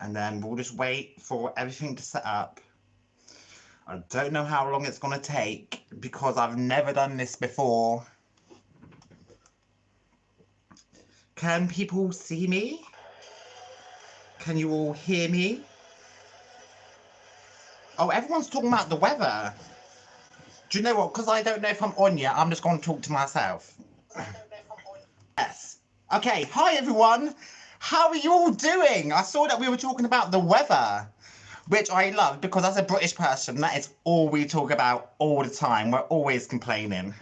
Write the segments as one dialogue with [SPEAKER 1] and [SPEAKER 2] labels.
[SPEAKER 1] and then we'll just wait for everything to set up. I don't know how long it's going to take because I've never done this before. Can people see me? Can you all hear me? Oh, everyone's talking about the weather. Do you know what? Because I don't know if I'm on yet, I'm just going to talk to myself. Yes. Okay, hi everyone. How are you all doing? I saw that we were talking about the weather, which I love because as a British person, that is all we talk about all the time. We're always complaining.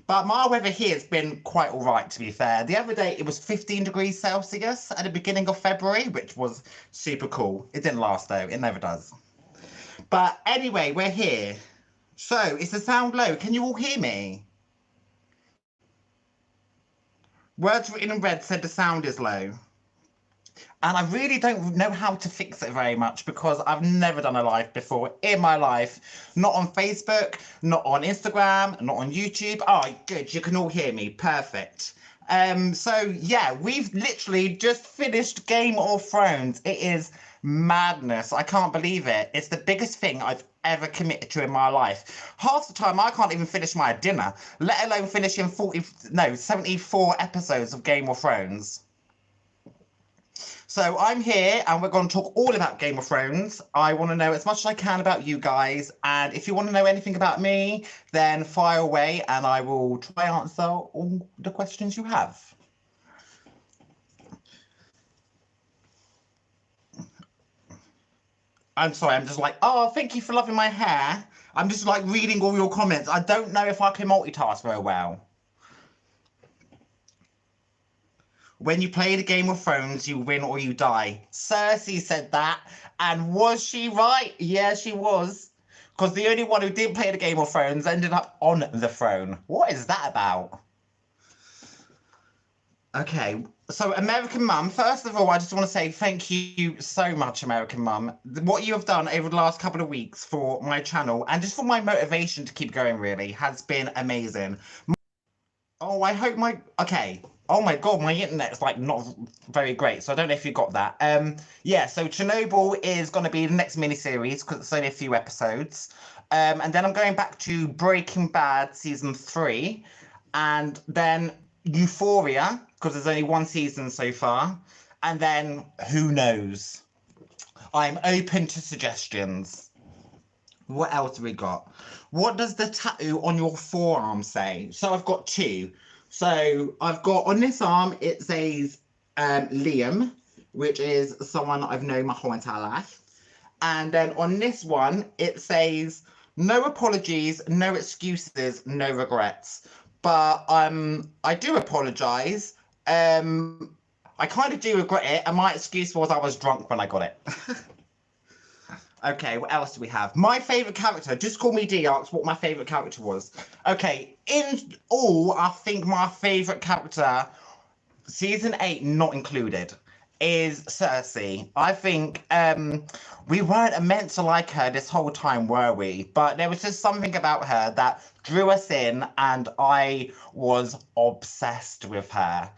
[SPEAKER 1] But my weather here has been quite all right, to be fair. The other day, it was 15 degrees Celsius at the beginning of February, which was super cool. It didn't last, though. It never does. But anyway, we're here. So, is the sound low? Can you all hear me? Words written in red said the sound is low. And I really don't know how to fix it very much because I've never done a live before in my life. Not on Facebook, not on Instagram, not on YouTube. Oh, good. You can all hear me. Perfect. So, yeah, we've literally just finished Game of Thrones. It is madness. I can't believe it. It's the biggest thing I've ever committed to in my life. Half the time, I can't even finish my dinner, let alone finishing 74 episodes of Game of Thrones. So I'm here and we're going to talk all about Game of Thrones. I want to know as much as I can about you guys. And if you want to know anything about me, then fire away and I will try and answer all the questions you have. I'm sorry, I'm just like, oh, thank you for loving my hair. I'm just like reading all your comments. I don't know if I can multitask very well. When you play the Game of Thrones, you win or you die. Cersei said that. And was she right? Yeah, she was. Because the only one who didn't play the Game of Thrones ended up on the throne. What is that about? Okay, so American Mum, first of all, I just want to say thank you so much, American Mum. What you have done over the last couple of weeks for my channel and just for my motivation to keep going, really, has been amazing. Oh, I hope my... Okay. Oh my god, my internet's like not very great, so I don't know if you got that. Yeah, so Chernobyl is going to be the next miniseries because it's only a few episodes. And then I'm going back to Breaking Bad season 3, and then Euphoria because there's only one season so far, and then who knows? I'm open to suggestions. What else have we got? What does the tattoo on your forearm say? So I've got two. So I've got on this arm, it says Liam, which is someone I've known my whole entire life. And then on this one, it says no apologies, no excuses, no regrets. But I do apologise. I kind of do regret it. And my excuse was I was drunk when I got it. Okay, what else do we have? My favourite character. Just call me D asked what my favourite character was. Okay, in all, I think my favourite character, season 8 not included, is Cersei. I think we weren't meant to like her this whole time, were we? But there was just something about her that drew us in and I was obsessed with her.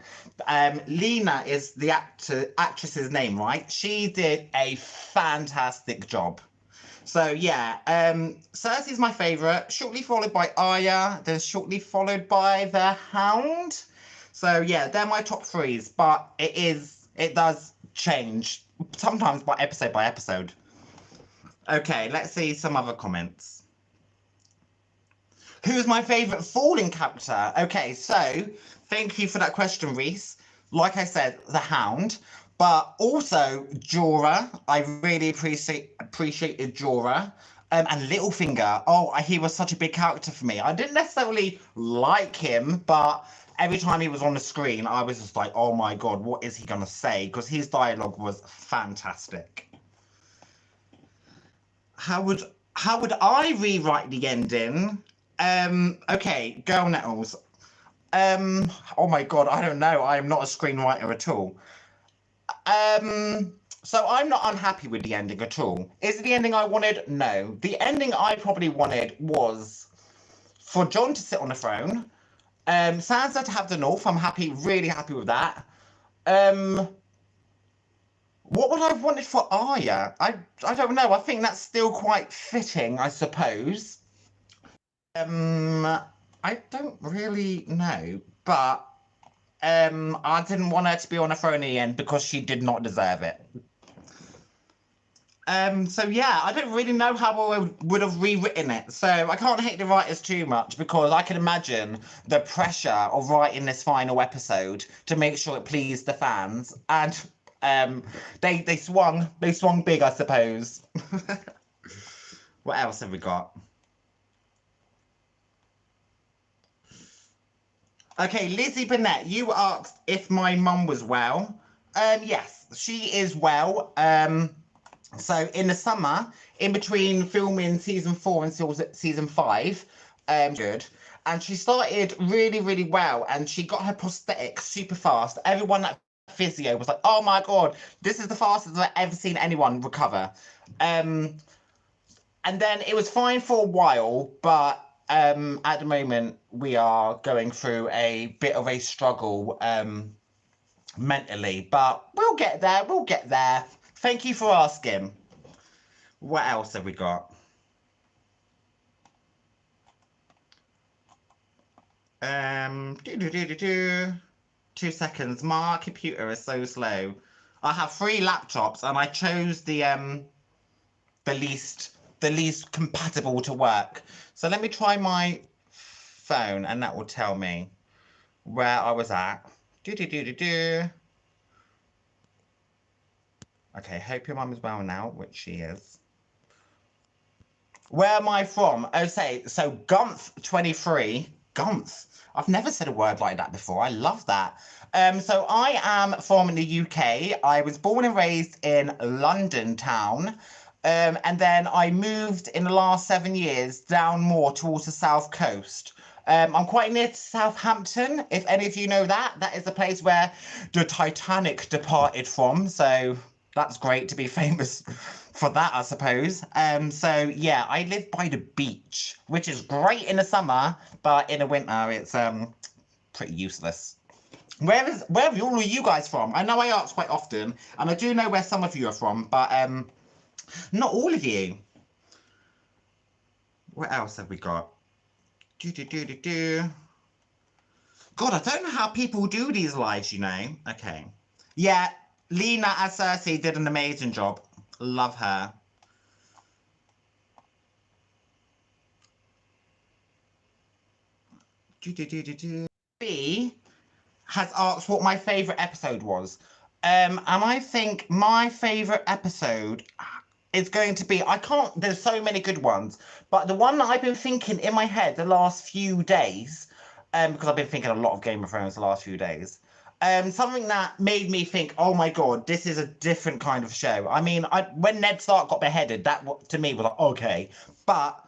[SPEAKER 1] Lena is the actress's name, right? She did a fantastic job. So yeah, Cersei's my favourite, shortly followed by Arya, then shortly followed by the Hound. So yeah, they're my top threes, but it does change, sometimes by episode. Okay, let's see some other comments. Who's my favourite falling character? Okay, so thank you for that question, Reese. Like I said, the Hound, but also Jorah. I really appreciated Jorah. And Littlefinger. Oh, he was such a big character for me. I didn't necessarily like him, but every time he was on the screen, I was just like, oh my god, what is he going to say? Because his dialogue was fantastic. How would I rewrite the ending? Okay, Girl Nettles. Oh my god, I don't know. I am not a screenwriter at all. So I'm not unhappy with the ending at all. Is it the ending I wanted? No. The ending I probably wanted was for Jon to sit on the throne. Sansa to have the North. I'm happy, really happy with that. What would I have wanted for Arya? I don't know. I think that's still quite fitting, I suppose. Um, I don't really know, but I didn't want her to be on a throne in the end because she did not deserve it. So yeah, I don't really know how I would have rewritten it. So I can't hate the writers too much because I can imagine the pressure of writing this final episode to make sure it pleased the fans. And they swung big, I suppose. What else have we got? Okay, Lizzie Burnett, you asked if my mum was well. Yes, she is well. So in the summer, in between filming season 4 and season 5, good. And she started really, really well, and she got her prosthetic super fast. Everyone at physio was like, "Oh my god, this is the fastest I've ever seen anyone recover." And then it was fine for a while, but at the moment we are going through a bit of a struggle mentally, but we'll get there. We'll get there. Thank you for asking. What else have we got? Do do do do do. 2 seconds. My computer is so slow. I have 3 laptops, and I chose the least compatible to work. So let me try my phone, and that will tell me where I was at. Do do do do do. Okay, hope your mum is well now, which she is. Where am I from? Oh, so Gumph 23. Gumph. I've never said a word like that before. I love that. So I am from the UK. I was born and raised in London town. And then I moved in the last 7 years down more towards the south coast. I'm quite near to Southampton. If any of you know that, that is the place where the Titanic departed from. So that's great to be famous for that, I suppose. So yeah, I live by the beach, which is great in the summer, but in the winter it's pretty useless. Where are all of you guys from? I know I ask quite often, and I do know where some of you are from, but not all of you. What else have we got? Do do do do do. God, I don't know how people do these lives, you know. Okay. Yeah, Lena as Cersei did an amazing job. Love her. B has asked what my favourite episode was. And I think my favourite episode is going to be, I can't, there's so many good ones, but the one that I've been thinking in my head the last few days, because I've been thinking a lot of Game of Thrones the last few days, something that made me think, oh my god, this is a different kind of show. I mean, when Ned Stark got beheaded, that to me was like, okay, but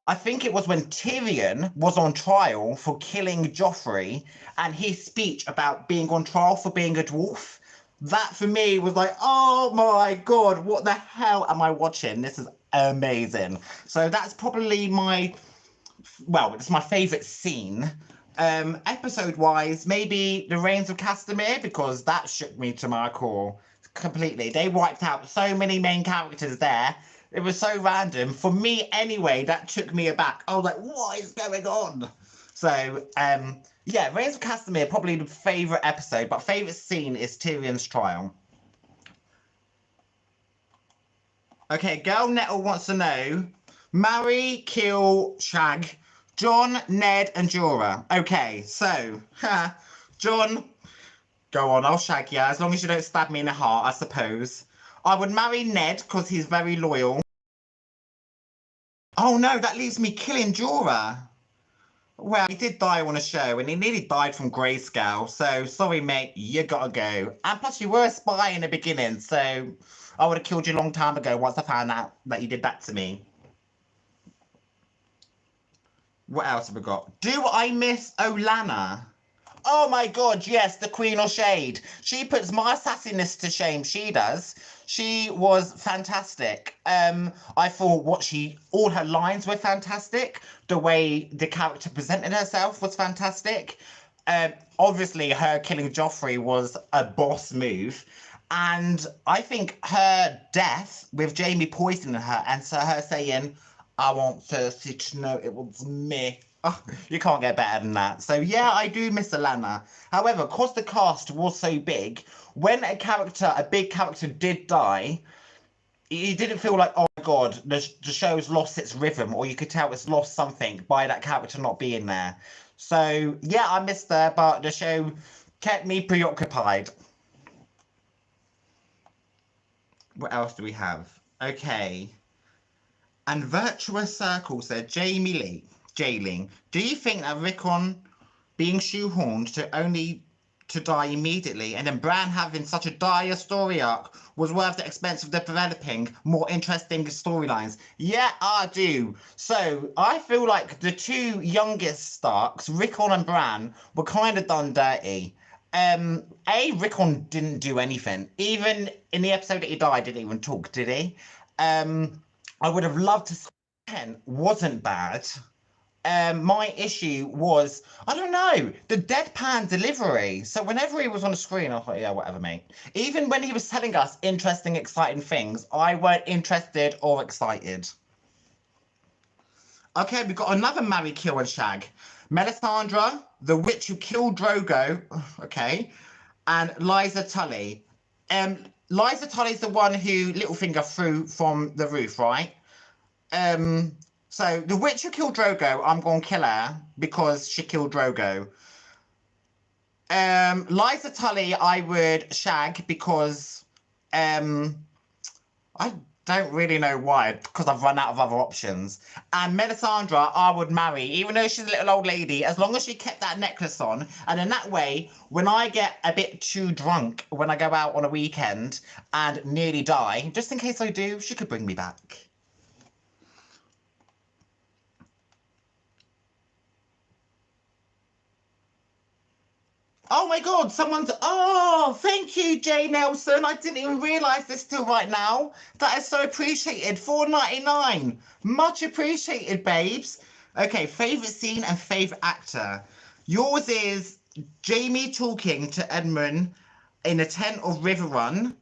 [SPEAKER 1] I think it was when Tyrion was on trial for killing Joffrey, and his speech about being on trial for being a dwarf. That for me was like, oh my god, what the hell am I watching? This is amazing. So that's probably it's my favourite scene. Episode wise, maybe The Reigns of Castamere, because that shook me to my core completely. They wiped out so many main characters there. It was so random. For me anyway, that took me aback. I was like, what is going on? So, yeah, Reigns of Castamere, probably the favourite episode, but favourite scene is Tyrion's trial. Okay, Girl Nettle wants to know, marry, kill, shag, Jon, Ned, and Jorah. Okay, so, Jon, go on, I'll shag you, as long as you don't stab me in the heart, I suppose. I would marry Ned, because he's very loyal. Oh no, that leaves me killing Jorah. Well, he did die on a show, and he nearly died from grayscale, so sorry, mate, you gotta go. And plus, you were a spy in the beginning, so I would have killed you a long time ago once I found out that you did that to me. What else have we got? Do I miss Olenna? Oh my god, yes, the Queen of Shade. She puts my sassiness to shame, she does. She was fantastic. I thought all her lines were fantastic. The way the character presented herself was fantastic. Obviously, her killing Joffrey was a boss move. And I think her death with Jamie poisoning her and so her saying, I want Cersei to know it was me. Oh, you can't get better than that. So yeah, I do miss Alanna. However, because the cast was so big, when a big character did die, you didn't feel like, oh my god, the show's lost its rhythm, or you could tell it's lost something by that character not being there. So yeah, I missed her, but the show kept me preoccupied. What else do we have? Okay. And Virtuous Circle said, J-Lei, do you think that Rickon being shoehorned to die immediately and then Bran having such a dire story arc was worth the expense of developing more interesting storylines? Yeah, I do. So I feel like the two youngest Starks, Rickon and Bran, were kind of done dirty. Rickon didn't do anything. Even in the episode that he died, didn't even talk, did he? I would have loved to see wasn't bad. My issue was, I don't know, the deadpan delivery. So whenever he was on the screen, I thought, yeah, whatever, mate. Even when he was telling us interesting, exciting things, I weren't interested or excited. Okay, we've got another marry, kill, and shag. Melisandre, the witch who killed Drogo, okay, and Lysa Tully. Lysa Tully's the one who Littlefinger threw from the roof, right? So the witch who killed Drogo, I'm going to kill her because she killed Drogo. Lysa Tully, I would shag because I don't really know why, because I've run out of other options. And Melisandre, I would marry, even though she's a little old lady, as long as she kept that necklace on. And in that way, when I get a bit too drunk, when I go out on a weekend and nearly die, just in case I do, she could bring me back. Oh my God, oh, thank you, Jay Nelson. I didn't even realize this till right now. That is so appreciated. $4.99. Much appreciated, babes. Okay, favorite scene and favorite actor. Yours is Jamie talking to Edmund in a tent of River Run.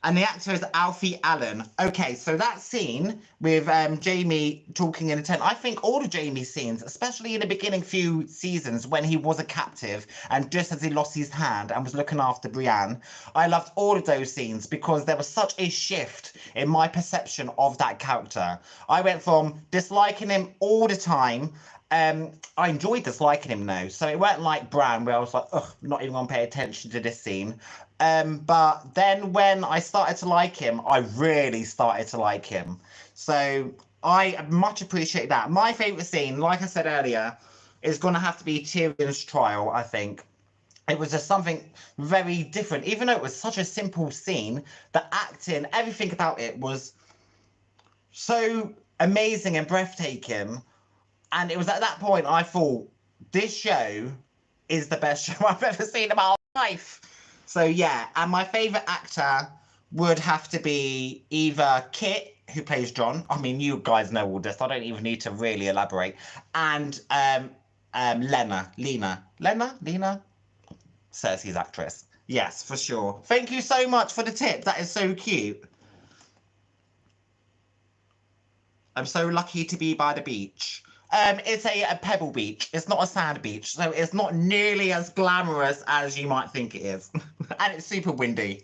[SPEAKER 1] And the actor is Alfie Allen. Okay, so that scene with Jamie talking in a tent, I think all of Jamie's scenes, especially in the beginning few seasons when he was a captive and just as he lost his hand and was looking after Brienne, I loved all of those scenes because there was such a shift in my perception of that character. I went from disliking him all the time. I enjoyed disliking him though, so it weren't like Bran where I was like, ugh, not even gonna pay attention to this scene. But then when I started to like him, I really started to like him. So I much appreciate that. My favourite scene, like I said earlier, is going to have to be Tyrion's trial, I think. It was just something very different. Even though it was such a simple scene, the acting, everything about it was so amazing and breathtaking. And it was at that point I thought, this show is the best show I've ever seen in my life. So yeah, and my favourite actor would have to be either Kit, who plays John. I mean, you guys know all this. I don't even need to really elaborate. And Lena, Cersei's actress. Yes, for sure. Thank you so much for the tip. That is so cute. I'm so lucky to be by the beach. It's a pebble beach. It's not a sand beach, so it's not nearly as glamorous as you might think it is. And it's super windy.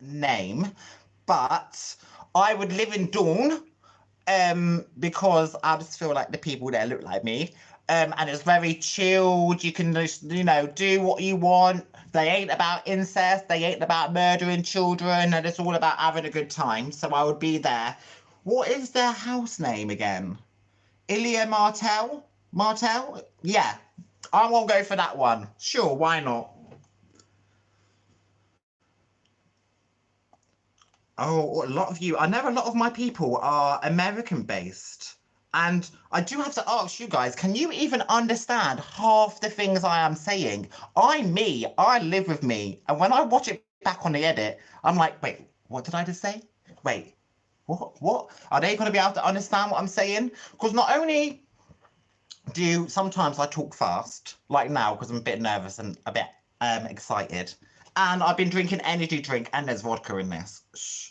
[SPEAKER 1] Name, but I would live in Dawn, because I just feel like the people there look like me. And it's very chilled. You can just, do what you want. They ain't about incest. They ain't about murdering children. And it's all about having a good time. So I would be there. What is their house name again? Ilya Martell? Martell? Yeah. I won't go for that one. Sure, why not? Oh, a lot of you. I know a lot of my people are American based. And I do have to ask you guys, can you even understand half the things I am saying? I'm me. I live with me. And when I watch it back on the edit, I'm like, wait, what did I just say? Wait, what? Are they going to be able to understand what I'm saying? Because not only sometimes I talk fast, like now, because I'm a bit nervous and a bit excited. And I've been drinking energy drink and there's vodka in this. Shh.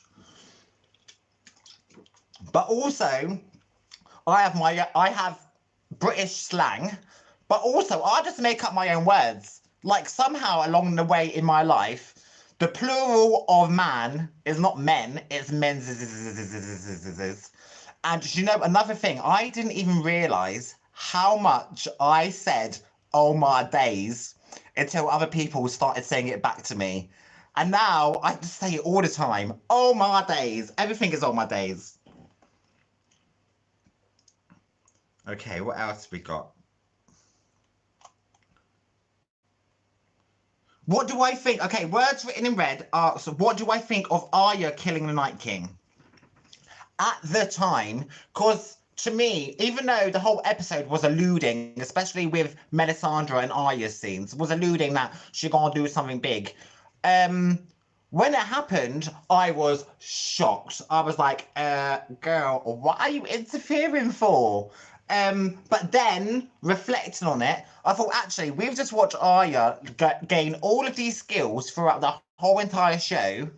[SPEAKER 1] But also, I have British slang, but also I just make up my own words. Like somehow along the way in my life, the plural of man is not men, it's men's. And you know, another thing, I didn't even realise how much I said, oh my days, until other people started saying it back to me. And now I just say it all the time. Oh my days. Everything is oh my days. Okay, what else we got? What do I think? Okay, words written in red are, so what do I think of Arya killing the Night King? At the time, because to me, even though the whole episode was alluding, especially with Melisandre and Arya's scenes, was alluding that she's gonna do something big. When it happened, I was shocked. I was like, girl, what are you interfering for? But then, reflecting on it, I thought, actually, we've just watched Arya gain all of these skills throughout the whole entire show.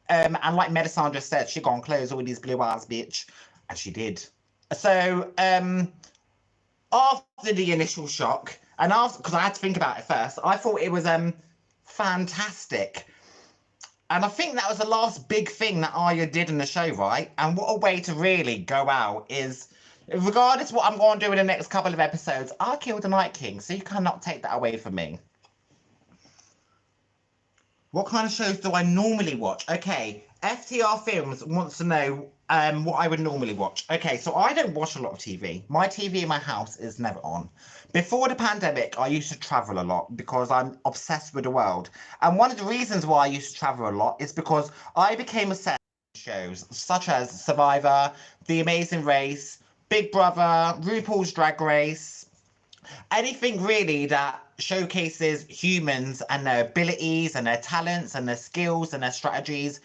[SPEAKER 1] And like Melisandre said, she gonna close all these blue eyes, bitch. And she did. So, after the initial shock, and after, because I had to think about it first, I thought it was fantastic. And I think that was the last big thing that Arya did in the show, right? And what a way to really go out is, regardless of what I'm going to do in the next couple of episodes, I killed the Night King, so you cannot take that away from me. What kind of shows do I normally watch? Okay, FTR Films wants to know what I would normally watch. Okay, so I don't watch a lot of TV. My TV in my house is never on. Before the pandemic, I used to travel a lot because I'm obsessed with the world. And one of the reasons why I used to travel a lot is because I became obsessed with shows such as Survivor, The Amazing Race, Big Brother, RuPaul's Drag Race, anything really that showcases humans and their abilities and their talents and their skills and their strategies.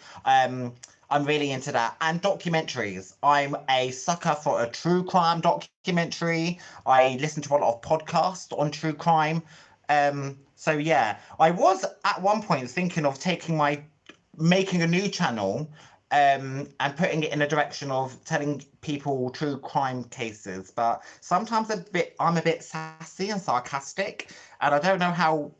[SPEAKER 1] I'm really into that. And documentaries. I'm a sucker for a true crime documentary. I listen to a lot of podcasts on true crime. So yeah, I was at one point thinking of making a new channel and putting it in a direction of telling people true crime cases. But sometimes I'm a bit sassy and sarcastic, and I don't know how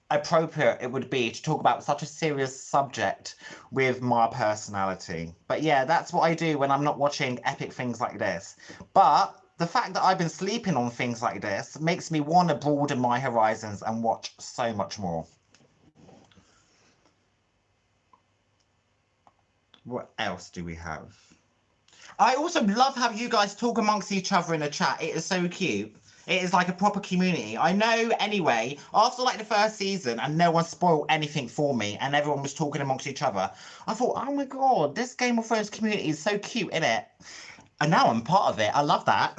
[SPEAKER 1] appropriate it would be to talk about such a serious subject with my personality. But yeah, that's what I do when I'm not watching epic things like this. But the fact that I've been sleeping on things like this makes me want to broaden my horizons and watch so much more. What else do we have? I also love how you guys talk amongst each other in the chat. It is so cute. It is like a proper community. I know anyway, after like the first season and no one spoiled anything for me and everyone was talking amongst each other, I thought, oh my God, this Game of Thrones community is so cute, isn't it? And now I'm part of it. I love that.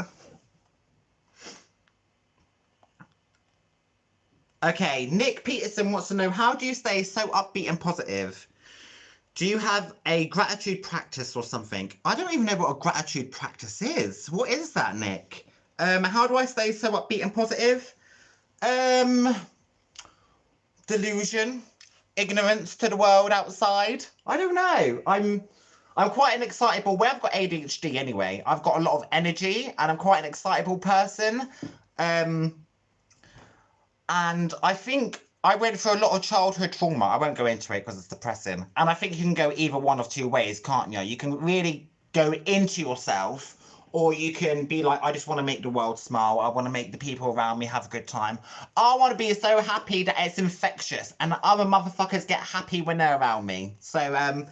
[SPEAKER 1] Okay, Nick Peterson wants to know, how do you stay so upbeat and positive? Do you have a gratitude practice or something? I don't even know what a gratitude practice is. What is that, Nick? How do I stay so upbeat and positive? Delusion, ignorance to the world outside. I don't know. I'm quite an excitable. Well, I've got ADHD anyway. I've got a lot of energy, and I'm quite an excitable person. And I think I went through a lot of childhood trauma. I won't go into it because it's depressing. And I think you can go either one of two ways, can't you? You can really go into yourself, or you can be like, I just want to make the world smile. I want to make the people around me have a good time. I want to be so happy that it's infectious and other motherfuckers get happy when they're around me. So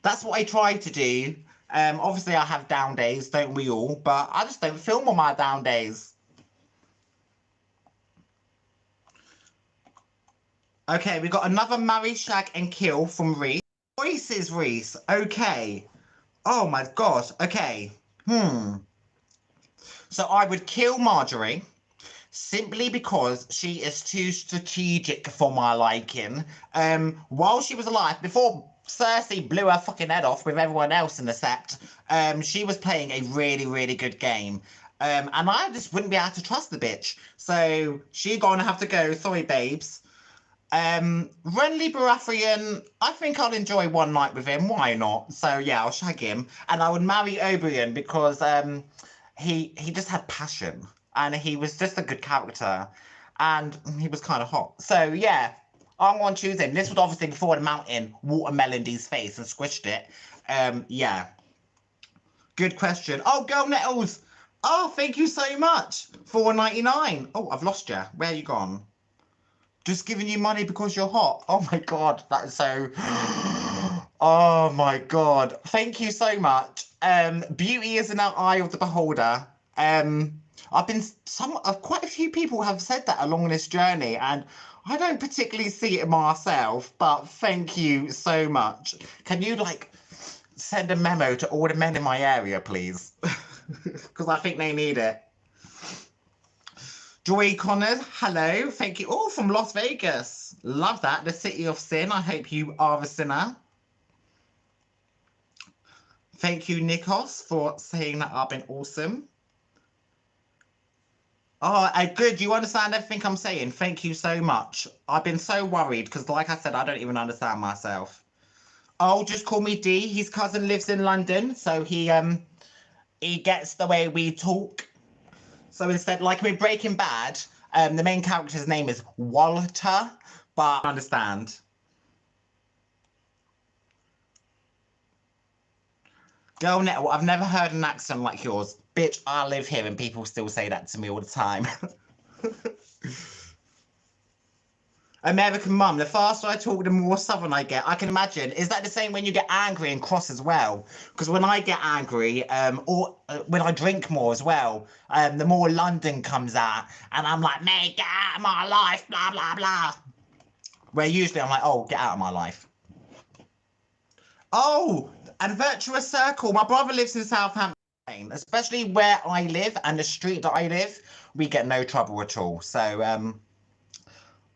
[SPEAKER 1] that's what I try to do. Obviously, I have down days, don't we all? But I just don't film on my down days. Okay, we got another marry, shag, and kill from Reese. Voices, Reese. Okay. Oh my gosh. Okay. So I would kill Marjorie simply because she is too strategic for my liking. While she was alive, before Cersei blew her fucking head off with everyone else in the sept, she was playing a really, really good game. And I just wouldn't be able to trust the bitch. So she gonna have to go. Sorry, babes. Renly Baratheon, I think I'll enjoy one night with him. Why not? So yeah, I'll shag him, and I would marry Oberyn because he just had passion, and he was just a good character, and he was kind of hot. So yeah, I'm gonna choose him. This was obviously before the mountain watermeloned his face and squished it. Yeah, good question. Oh, Girl Nettles. Oh, thank you so much. 4.99. Oh, I've lost you. Where you gone? Just giving you money because you're hot. Oh my god, that is so. Oh my god, thank you so much. Beauty is in the eye of the beholder. I've been quite a few people have said that along this journey, and I don't particularly see it myself. But thank you so much. Can you like send a memo to all the men in my area, please? Because I think they need it. Joy Connors, hello, thank you. Oh, from Las Vegas. Love that. The City of Sin. I hope you are a sinner. Thank you, Nikos, for saying that I've been awesome. Oh, good. You understand everything I'm saying. Thank you so much. I've been so worried because, like I said, I don't even understand myself. Oh, just call me D. His cousin lives in London, so he gets the way we talk. So instead, like in Breaking Bad, the main character's name is Walter, but I understand. Girl Nettle, I've never heard an accent like yours. Bitch, I live here and people still say that to me all the time. American Mum, the faster I talk, the more southern I get. I can imagine. Is that the same when you get angry and cross as well? Because when I get angry, or when I drink more as well, the more London comes out, and I'm like, mate, get out of my life, blah, blah, blah. Where usually I'm like, oh, get out of my life. Oh, and Virtuous Circle. My brother lives in Southampton, especially where I live and the street that I live, we get no trouble at all. So,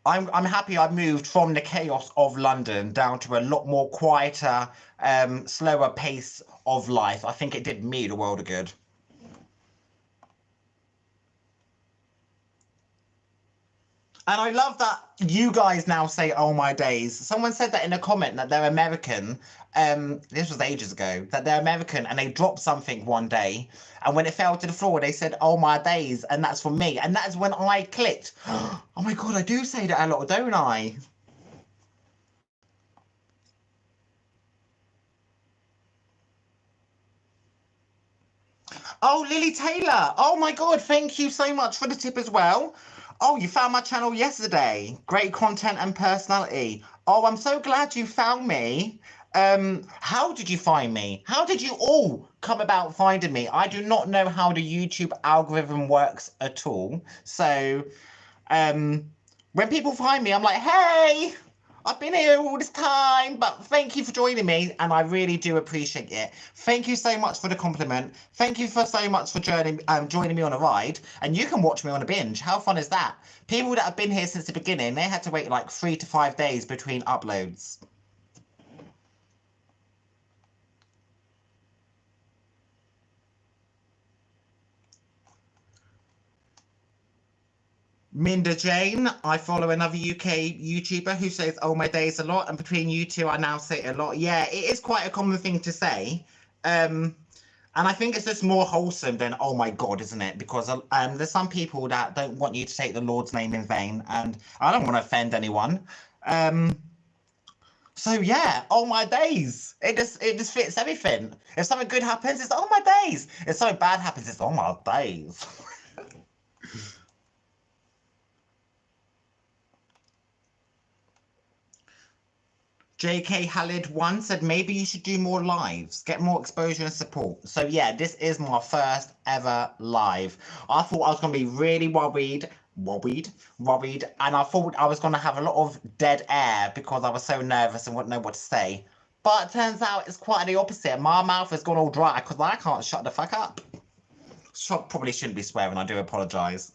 [SPEAKER 1] I'm happy I moved from the chaos of London down to a lot more quieter, slower pace of life. I think it did me the world of good. And I love that you guys now say, oh my days. Someone said that in a comment that they're American. This was ages ago, that they're American and they dropped something one day. And when it fell to the floor, they said, oh my days. And that's for me. And that's when I clicked. Oh my God, I do say that a lot, don't I? Oh, Lily Taylor. Oh my God, thank you so much for the tip as well. Oh, you found my channel yesterday. Great content and personality. Oh, I'm so glad you found me. How did you find me? How did you all come about finding me? I do not know how the YouTube algorithm works at all. So, um, when people find me, I'm like, hey, I've been here all this time, but thank you for joining me, and I really do appreciate it. Thank you so much for the compliment. Thank you for so much for joining me on a ride, and you can watch me on a binge. How fun is that? People that have been here since the beginning, they had to wait like 3 to 5 days between uploads. Minda Jane, I follow another UK YouTuber who says, oh my days a lot, and between you two, I now say it a lot. Yeah, it is quite a common thing to say. And I think it's just more wholesome than, oh my God, isn't it? Because there's some people that don't want you to take the Lord's name in vain, and I don't want to offend anyone. So yeah, oh my days. It just fits everything. If something good happens, it's oh my days. If something bad happens, it's oh my days. JK Halid 1 said maybe you should do more lives, get more exposure and support. So yeah, this is my first ever live. I thought I was going to be really worried, and I thought I was going to have a lot of dead air because I was so nervous and wouldn't know what to say. But it turns out it's quite the opposite. My mouth has gone all dry because I can't shut the fuck up. Probably shouldn't be swearing, I do apologise.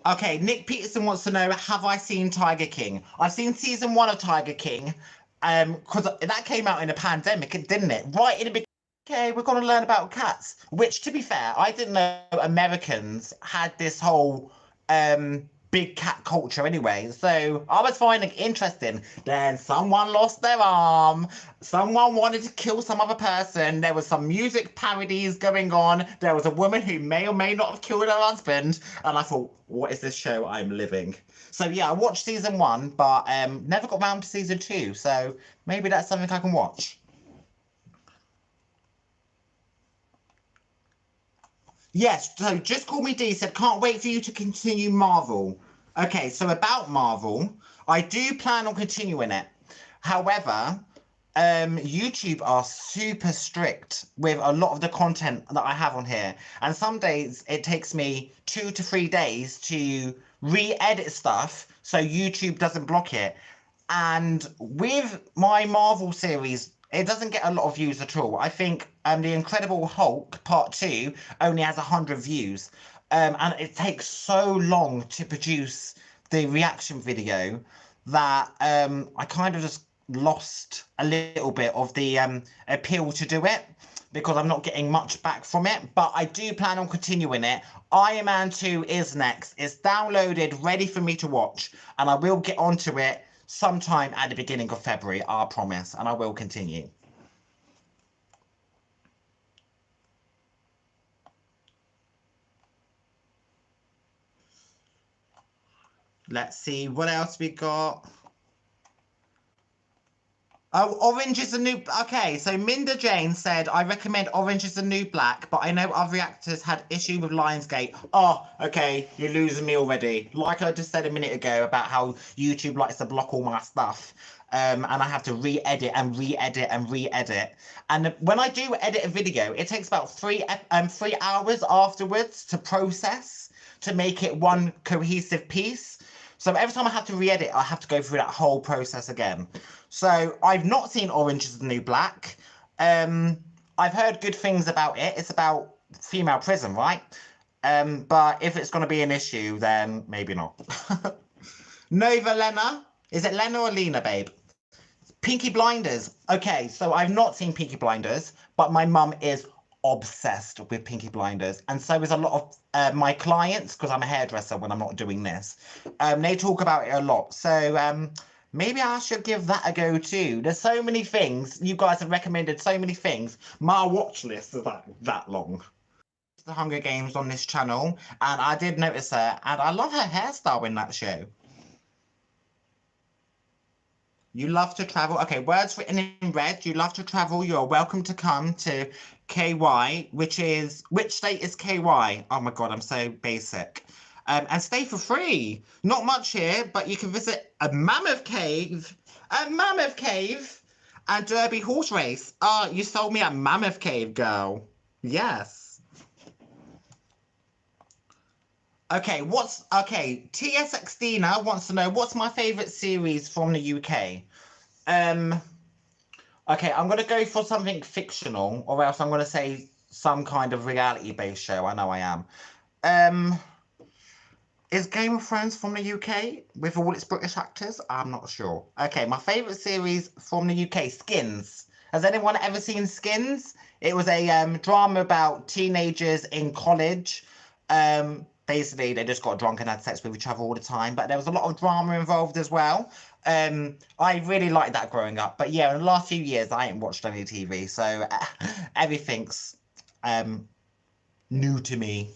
[SPEAKER 1] Okay, Nick Peterson wants to know, have I seen Tiger King? I've seen season 1 of Tiger King, because that came out in a pandemic, didn't it? Right in the beginning, Okay, we're going to learn about cats, which, to be fair, I didn't know Americans had this whole big cat culture anyway. So I was finding it interesting. Then someone lost their arm. Someone wanted to kill some other person. There was some music parodies going on. There was a woman who may or may not have killed her husband. And I thought, what is this show I'm living? So yeah, I watched season 1, but never got round to season 2. So maybe that's something I can watch. Yes, so Just Call Me D said, can't wait for you to continue Marvel. Okay, so about Marvel, I do plan on continuing it. However, YouTube are super strict with a lot of the content that I have on here. And some days it takes me 2 to 3 days to re-edit stuff so YouTube doesn't block it. And with my Marvel series, it doesn't get a lot of views at all. I think The Incredible Hulk Part 2 only has 100 views. And it takes so long to produce the reaction video that I kind of just lost a little bit of the appeal to do it because I'm not getting much back from it. But I do plan on continuing it. Iron Man 2 is next. It's downloaded, ready for me to watch. And I will get onto it sometime at the beginning of February, I promise, and I will continue. Let's see what else we got. Oh, Orange is the New... Okay, so Minda Jane said, I recommend Orange is the New Black, but I know other actors had issue with Lionsgate. Oh, okay, you're losing me already. Like I just said a minute ago about how YouTube likes to block all my stuff. And I have to re-edit and re-edit and re-edit. And when I do edit a video, it takes about 3 hours afterwards to process, to make it one cohesive piece. So every time I have to re-edit, I have to go through that whole process again. So I've not seen Orange is the New Black. I've heard good things about it. It's about female prison, right? But if it's going to be an issue, then maybe not. Nova Lena. Is it Lena or Lena, babe? Peaky Blinders. Okay, so I've not seen Peaky Blinders, but my mum is obsessed with Peaky Blinders, and so is a lot of my clients, because I'm a hairdresser when I'm not doing this. They talk about it a lot, so maybe I should give that a go too. There's so many things. You guys have recommended so many things. My watch list is that long. The Hunger Games on this channel, and I did notice her, and I love her hairstyle in that show. You love to travel. Okay, words written in red. You love to travel. You're welcome to come to KY, which state is KY? Oh my God, I'm so basic. And stay for free. Not much here, but you can visit a mammoth cave, and Derby horse race. Oh, you sold me a mammoth cave, girl. Yes. Okay, TSX Dina wants to know, what's my favourite series from the UK? Okay, I'm going to go for something fictional, or else I'm going to say some kind of reality-based show. I know I am. Is Game of Thrones from the UK with all its British actors? I'm not sure. Okay, my favourite series from the UK, Skins. Has anyone ever seen Skins? It was a drama about teenagers in college. Basically, they just got drunk and had sex with each other all the time. But there was a lot of drama involved as well. I really liked that growing up. But yeah, in the last few years, I ain't watched any TV. So everything's new to me.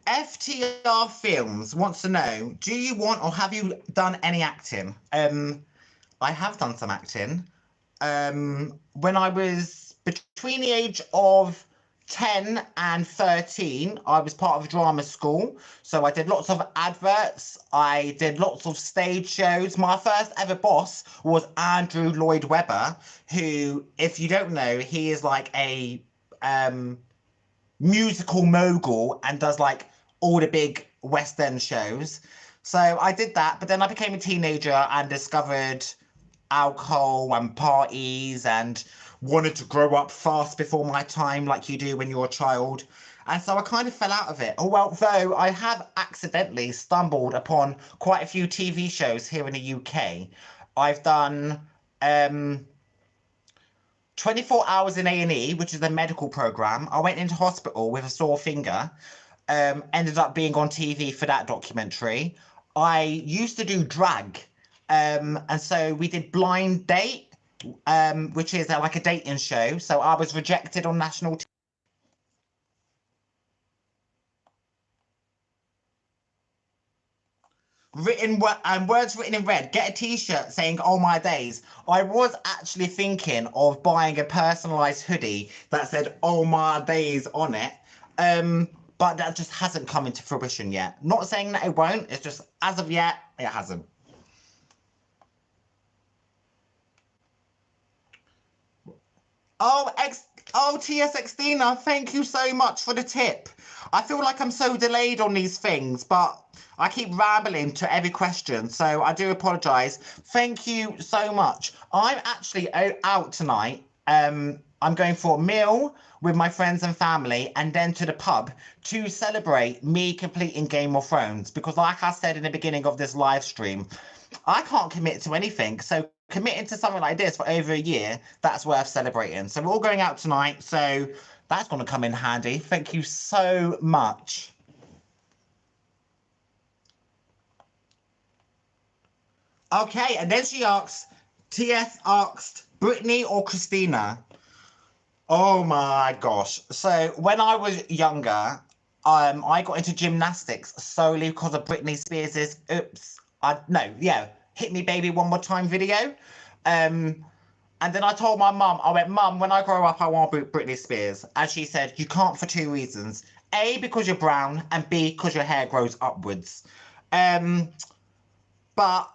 [SPEAKER 1] FTR Films wants to know, do you want or have you done any acting? I have done some acting. When I was between the age of 10 and 13, I was part of a drama school. So I did lots of adverts. I did lots of stage shows. My first ever boss was Andrew Lloyd Webber, who, if you don't know, he is like a musical mogul and does like all the big West End shows. So I did that, but then I became a teenager and discovered alcohol and parties and wanted to grow up fast before my time, like you do when you're a child. And so I kind of fell out of it. Although I have accidentally stumbled upon quite a few TV shows here in the UK. I've done um, 24 hours in A&E, which is a medical program. I went into hospital with a sore finger. Ended up being on TV for that documentary. I used to do drag. And so we did Blind Date, which is like a dating show. So I was rejected on national TV. Words written in red. Get a t-shirt saying "Oh my days." I was actually thinking of buying a personalized hoodie that said "Oh my days" on it, but that just hasn't come into fruition yet. Not saying that it won't, it's just as of yet it hasn't. Oh, TSXDina, thank you so much for the tip. I feel like I'm so delayed on these things, but I keep rambling to every question, so I do apologise. Thank you so much. I'm actually out tonight. I'm going for a meal with my friends and family and then to the pub to celebrate me completing Game of Thrones because like I said in the beginning of this live stream, I can't commit to anything. So committing to something like this for over a year, that's worth celebrating. So we're all going out tonight. So that's going to come in handy. Thank you so much. Okay, and then she asks, TS asked, Brittany or Christina? Oh my gosh. So when I was younger, I got into gymnastics solely because of Britney Spears's Hit Me Baby One More Time video. And then I told my mum, I went, Mum, when I grow up, I want Britney Spears. And she said, you can't for two reasons. A, because you're brown, and B, because your hair grows upwards. But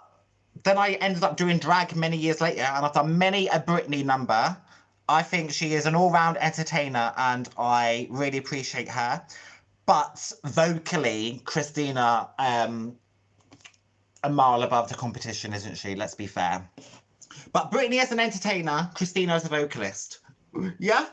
[SPEAKER 1] then I ended up doing drag many years later, and I've done many a Britney number. I think she is an all-round entertainer, and I really appreciate her. But vocally, Christina, a mile above the competition, isn't she? Let's be fair. But Britney as an entertainer, Christina as a vocalist. Yeah?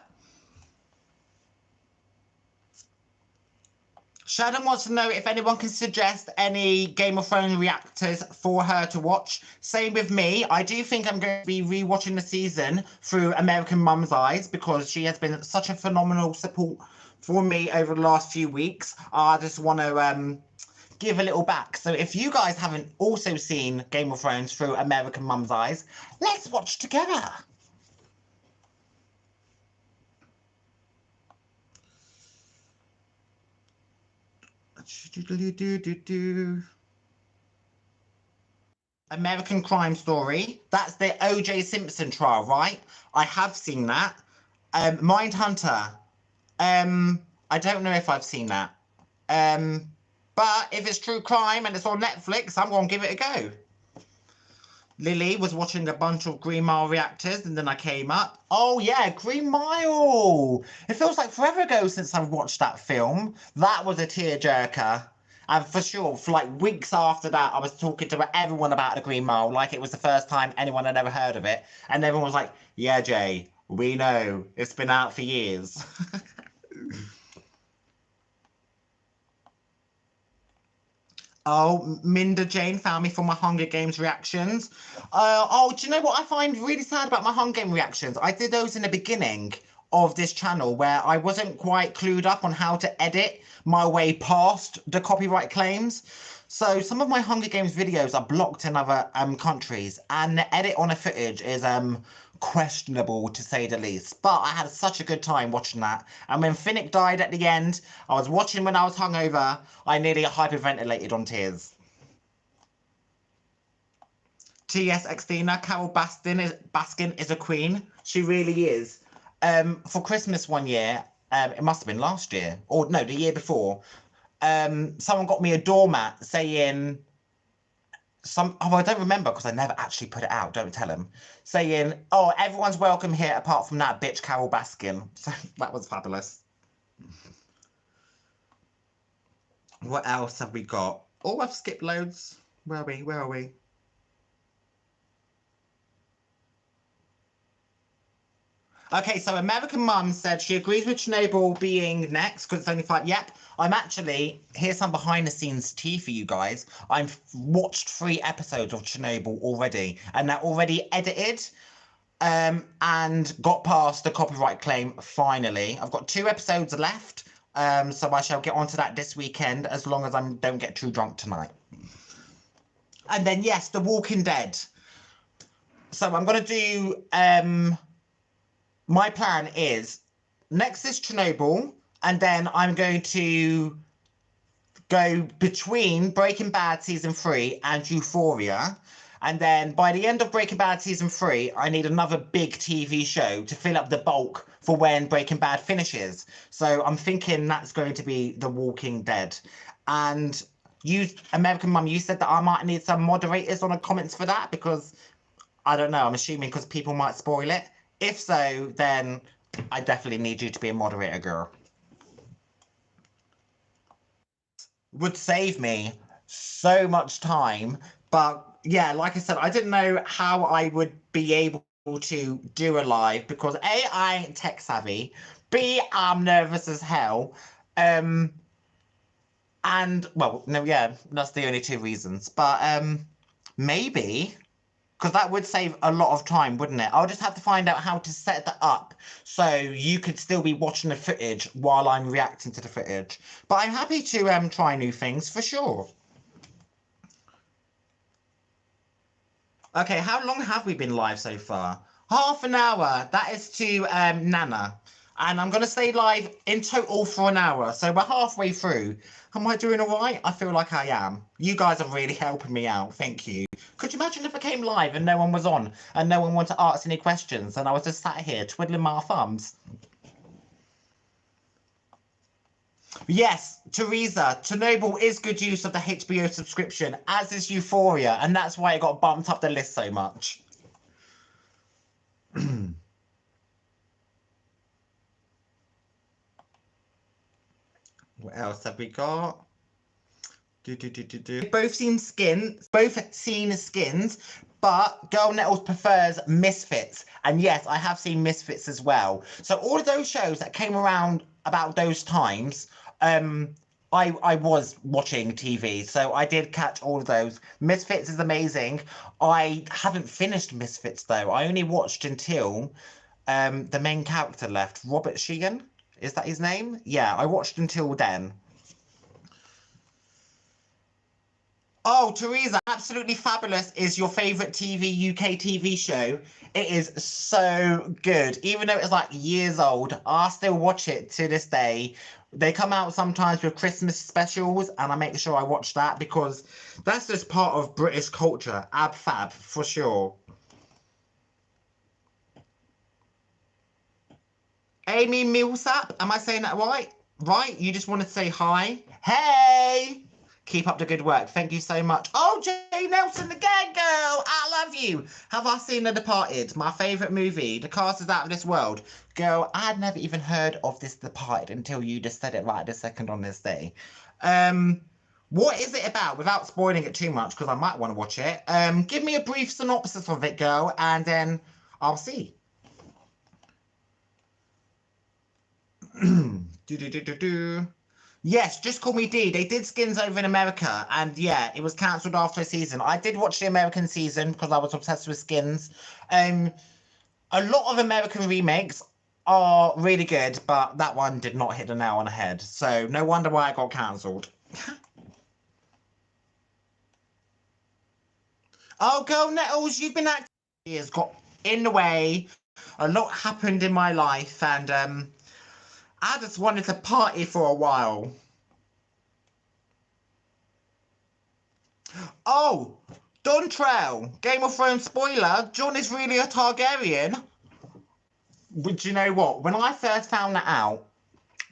[SPEAKER 1] Shannon wants to know if anyone can suggest any Game of Thrones reactors for her to watch. Same with me. I do think I'm going to be rewatching the season through American Mum's eyes because she has been such a phenomenal support for me over the last few weeks. I just want to give a little back. So if you guys haven't also seen Game of Thrones through American Mum's eyes, let's watch together. American Crime Story. That's the O.J. Simpson trial, right? I have seen that. Mindhunter. I don't know if I've seen that. But if it's true crime and it's on Netflix, I'm going to give it a go. Lily was watching a bunch of Green Mile reactors and then I came up. Oh yeah, Green Mile! It feels like forever ago since I've watched that film. That was a tearjerker. And for sure, for like weeks after that, I was talking to everyone about the Green Mile like it was the first time anyone had ever heard of it. And everyone was like, yeah, Jay, we know. It's been out for years. Oh, Minda Jane found me for my Hunger Games reactions. Do you know what I find really sad about my Hunger Game reactions? I did those in the beginning of this channel where I wasn't quite clued up on how to edit my way past the copyright claims. So some of my Hunger Games videos are blocked in other countries, and the edit on the footage is questionable to say the least. But I had such a good time watching that. And when Finnick died at the end, I was watching when I was hungover. I nearly hyperventilated on tears. T.S. Extina, Carol Baskin is a queen. She really is. For Christmas one year, it must have been last year, or no, the year before, someone got me a doormat saying I don't remember because I never actually put it out, don't tell him, saying, oh, everyone's welcome here apart from that bitch Carol Baskin. So that was fabulous. What else have we got? Oh, I've skipped loads. Where are we? Okay, so American Mum said she agrees with Chernobyl being next because it's only five. Yep, I'm actually, here's some behind the scenes tea for you guys. I've watched 3 episodes of Chernobyl already, and they're already edited and got past the copyright claim finally. I've got 2 episodes left, so I shall get onto that this weekend as long as I don't get too drunk tonight. And then, yes, The Walking Dead. So I'm going to do my plan is next is Chernobyl, and then I'm going to go between Breaking Bad season 3 and Euphoria. And then by the end of Breaking Bad season 3, I need another big TV show to fill up the bulk for when Breaking Bad finishes. So I'm thinking that's going to be The Walking Dead. And you, American Mum, you said that I might need some moderators on the comments for that because I don't know. I'm assuming because people might spoil it. If so, then I definitely need you to be a moderator, girl. Would save me so much time. But yeah, like I said, I didn't know how I would be able to do a live because A, I ain't tech savvy. B, I'm nervous as hell. And well, no, yeah, that's the only 2 reasons. But maybe. Because that would save a lot of time, wouldn't it? I'll just have to find out how to set that up so you could still be watching the footage while I'm reacting to the footage. But I'm happy to try new things for sure. Okay, how long have we been live so far? Half an hour. That is to Nana. And I'm going to stay live in total for an hour. So we're halfway through. Am I doing all right? I feel like I am. You guys are really helping me out. Thank you. Could you imagine if I came live and no one was on and no one wanted to ask any questions and I was just sat here twiddling my thumbs? Yes, Teresa, Chernobyl is good use of the HBO subscription, as is Euphoria, and that's why it got bumped up the list so much. What else have we got? Both seen Skins, but Girl Nettles prefers Misfits. And yes, I have seen Misfits as well. So all of those shows that came around about those times, I was watching TV, so I did catch all of those. Misfits is amazing. I haven't finished Misfits though. I only watched until the main character left, Robert Sheehan. Is that his name? Yeah, I watched until then. Oh, Teresa, Absolutely Fabulous is your favourite UK TV show. It is so good. Even though it's like years old, I still watch it to this day. They come out sometimes with Christmas specials, and I make sure I watch that because that's just part of British culture. Ab fab, for sure. Amy Millsap, am I saying that right? Right? You just want to say hi? Hey! Keep up the good work. Thank you so much. Oh, Jay Nelson again, girl. I love you. Have I seen The Departed? My favourite movie. The cast is out of this world. Girl, I'd never even heard of this Departed until you just said it right this second on this day. What is it about? Without spoiling it too much, because I might want to watch it. Give me a brief synopsis of it, girl, and then I'll see. Yes, Just Call Me D. They did Skins over in America, and yeah, it was cancelled after a season. I did watch the American season because I was obsessed with Skins. A lot of American remakes are really good, but that one did not hit the nail on the head. So no wonder why it got cancelled. Oh, girl, Nettles, you've been acting. Has got in the way. A lot happened in my life, and I just wanted to party for a while. Oh, Dontrell, Game of Thrones spoiler, Jon is really a Targaryen. But you know what? When I first found that out,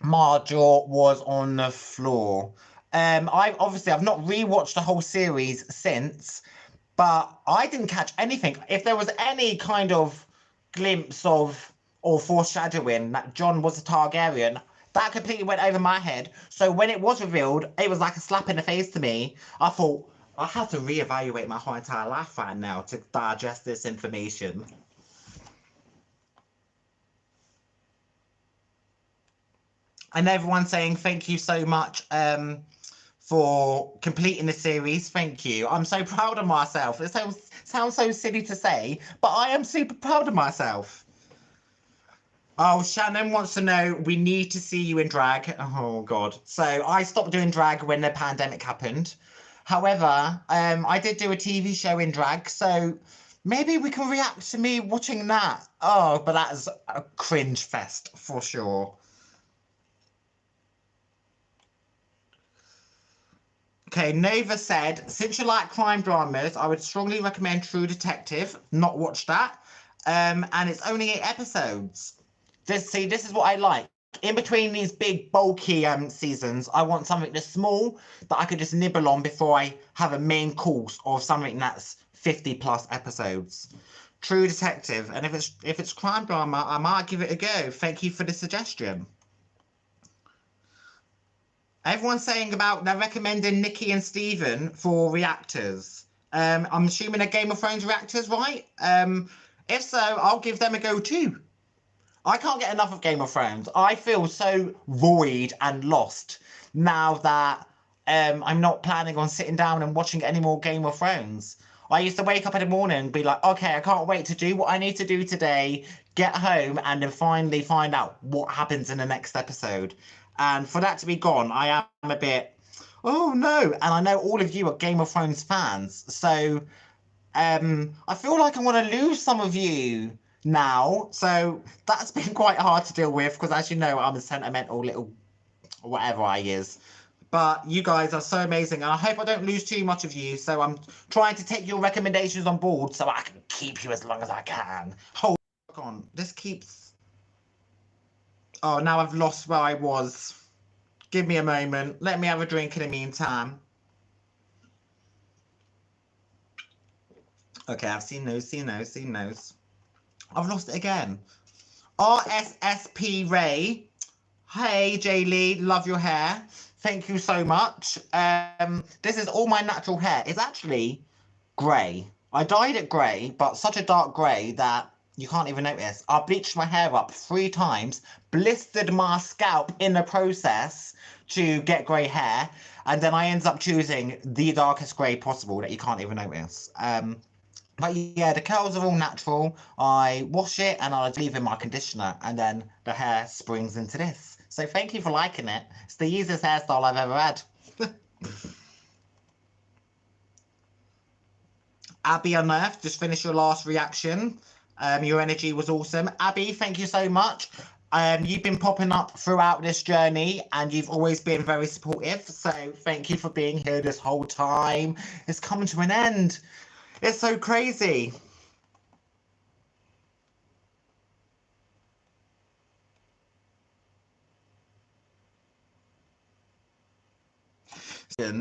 [SPEAKER 1] my jaw was on the floor. I've not rewatched the whole series since, but I didn't catch anything. If there was any kind of glimpse of or foreshadowing that Jon was a Targaryen, that completely went over my head. So when it was revealed, it was like a slap in the face to me. I thought, I have to reevaluate my whole entire life right now to digest this information. And everyone saying thank you so much for completing the series. Thank you. I'm so proud of myself. It sounds so silly to say, but I am super proud of myself. Oh, Shannon wants to know, we need to see you in drag. Oh, God. So I stopped doing drag when the pandemic happened. However, I did do a TV show in drag, so maybe we can react to me watching that. Oh, but that is a cringe fest for sure. Okay, Nova said, since you like crime dramas, I would strongly recommend True Detective. Not watch that. And it's only 8 episodes. This is what I like. In between these big, bulky seasons, I want something that's small that I could just nibble on before I have a main course of something that's 50 plus episodes. True Detective, and if it's crime drama, I might give it a go. Thank you for the suggestion. Everyone's saying about they're recommending Nikki and Steven for reactors. I'm assuming they're Game of Thrones reactors, right? If so, I'll give them a go too. I can't get enough of Game of Thrones. I feel so void and lost now that I'm not planning on sitting down and watching any more Game of Thrones. I used to wake up in the morning and be like, okay, I can't wait to do what I need to do today, get home, and then finally find out what happens in the next episode. And for that to be gone, I am a bit, oh no. And I know all of you are Game of Thrones fans. So I feel like I want to lose some of you now. So that's been quite hard to deal with because, as you know, I'm a sentimental little whatever I is. But you guys are so amazing, and I hope I don't lose too much of you. So I'm trying to take your recommendations on board so I can keep you as long as I can. Hold on, this keeps. Oh, now I've lost where I was. Give me a moment. Let me have a drink in the meantime. Okay, I've seen those. I've lost it again. RSSP Ray. Hey, J-Lei, love your hair. Thank you so much. This is all my natural hair. It's actually grey. I dyed it grey, but such a dark grey that you can't even notice. I bleached my hair up 3 times, blistered my scalp in the process to get grey hair, and then I ended up choosing the darkest grey possible that you can't even notice. But yeah, the curls are all natural. I wash it and I leave in my conditioner, and then the hair springs into this. So thank you for liking it. It's the easiest hairstyle I've ever had. Abby Unearthed, just finished your last reaction. Your energy was awesome. Abby, thank you so much. You've been popping up throughout this journey and you've always been very supportive. So thank you for being here this whole time. It's coming to an end. It's so crazy.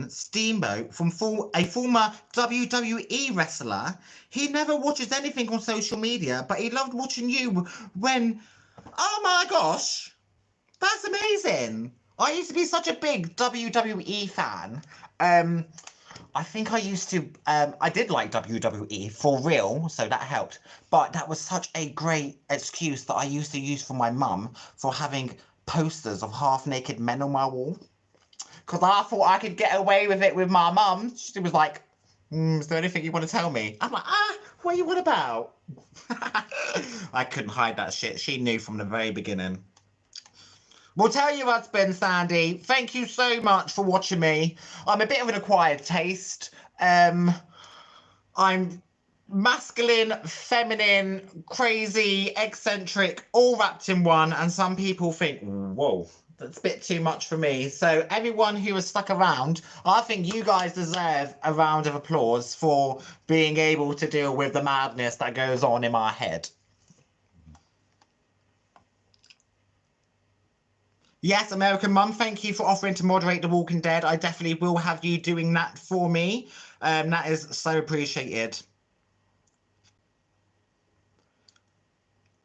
[SPEAKER 1] Steamboat, from a former WWE wrestler, he never watches anything on social media, but he loved watching you when. Oh my gosh, that's amazing! I used to be such a big WWE fan. I think I used to. I did like WWE for real, so that helped. But that was such a great excuse that I used to use for my mum for having posters of half-naked men on my wall. Because I thought I could get away with it with my mum. She was like, is there anything you want to tell me? I'm like, what are you on about? I couldn't hide that shit. She knew from the very beginning. We'll tell you what's been, Sandy. Thank you so much for watching me. I'm a bit of an acquired taste. I'm masculine, feminine, crazy, eccentric, all wrapped in one. And some people think, whoa, that's a bit too much for me. So everyone who has stuck around, I think you guys deserve a round of applause for being able to deal with the madness that goes on in my head. Yes, American Mum, thank you for offering to moderate The Walking Dead. I definitely will have you doing that for me. That is so appreciated.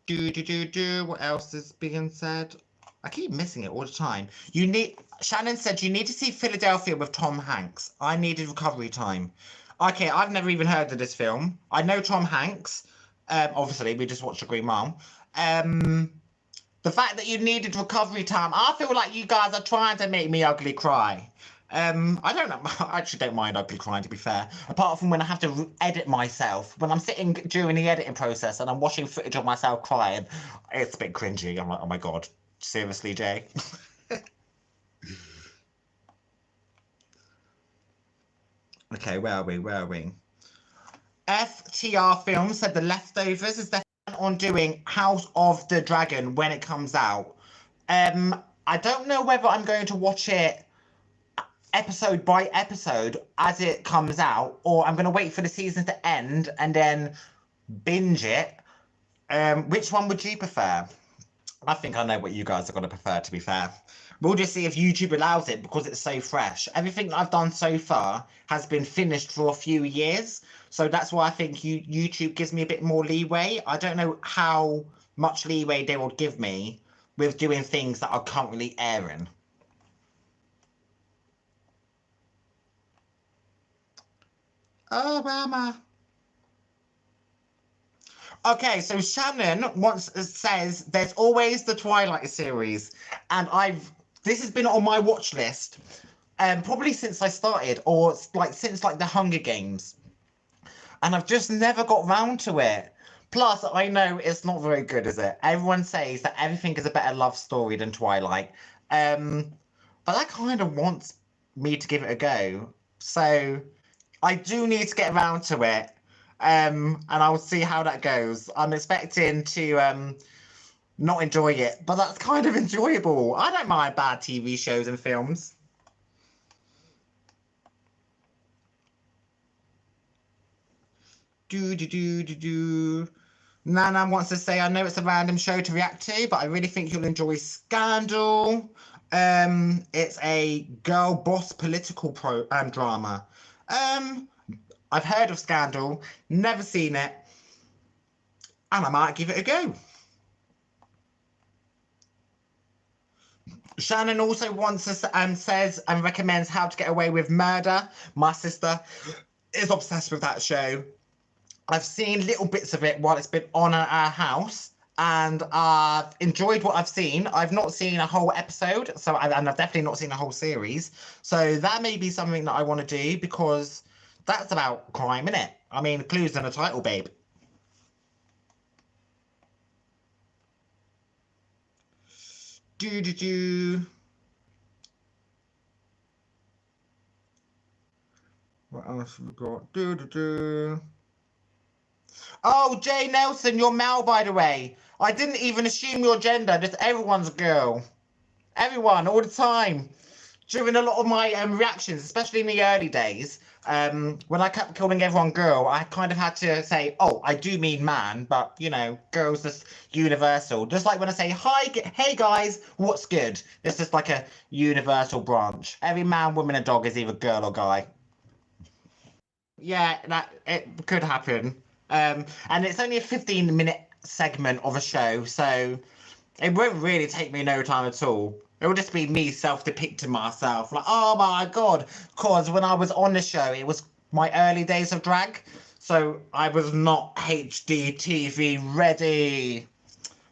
[SPEAKER 1] What else is being said? I keep missing it all the time. Shannon said you need to see Philadelphia with Tom Hanks. I needed recovery time. Okay, I've never even heard of this film. I know Tom Hanks. Obviously, we just watched The Green Mile. The fact that you needed recovery time, I feel like you guys are trying to make me ugly cry. I don't know. I actually don't mind ugly crying, to be fair. Apart from when I have to edit myself. When I'm sitting during the editing process and I'm watching footage of myself crying, it's a bit cringy. I'm like, oh my God. Seriously, Jay? Okay, where are we? Where are we? FTR Film said The Leftovers is definitely on doing House of the Dragon when it comes out. I don't know whether I'm going to watch it episode by episode as it comes out, or I'm going to wait for the season to end and then binge it. Which one would you prefer? I think I know what you guys are going to prefer, to be fair. We'll just see if YouTube allows it because it's so fresh. Everything that I've done so far has been finished for a few years. So that's why I think YouTube gives me a bit more leeway. I don't know how much leeway they will give me with doing things that are currently airing. Oh, Mama. Okay, so Shannon says there's always the Twilight series, and this has been on my watch list, probably since I started, or like since like the Hunger Games, and I've just never got round to it. Plus, I know it's not very good, is it? Everyone says that everything is a better love story than Twilight, but that kind of wants me to give it a go. So I do need to get around to it. And I'll see how that goes. I'm expecting to not enjoy it, but that's kind of enjoyable. I don't mind bad TV shows and films. Do. Nana wants to say, I know it's a random show to react to, but I really think you'll enjoy Scandal. It's a girl boss political drama. I've heard of Scandal, never seen it, and I might give it a go. Shannon also wants to, says and recommends How to Get Away with Murder. My sister is obsessed with that show. I've seen little bits of it while it's been on at our house, and I've enjoyed what I've seen. I've not seen a whole episode, and I've definitely not seen a whole series. So that may be something that I want to do because that's about crime, innit? I mean, clues in the title, babe. Do. What else have we got? Do. Oh, Jay Nelson, you're Mal, by the way. I didn't even assume your gender, just everyone's a girl. Everyone, all the time. During a lot of my reactions, especially in the early days, when I kept calling everyone girl, I kind of had to say, oh, I do mean man, but, you know, girls just universal. Just like when I say, hi, hey guys, what's good? It's just like a universal branch. Every man, woman, and dog is either girl or guy. Yeah, it could happen. And it's only a 15-minute segment of a show, so it won't really take me no time at all. It will just be me self-depicting myself, like, oh my God. Because when I was on the show, it was my early days of drag, so I was not HD TV ready.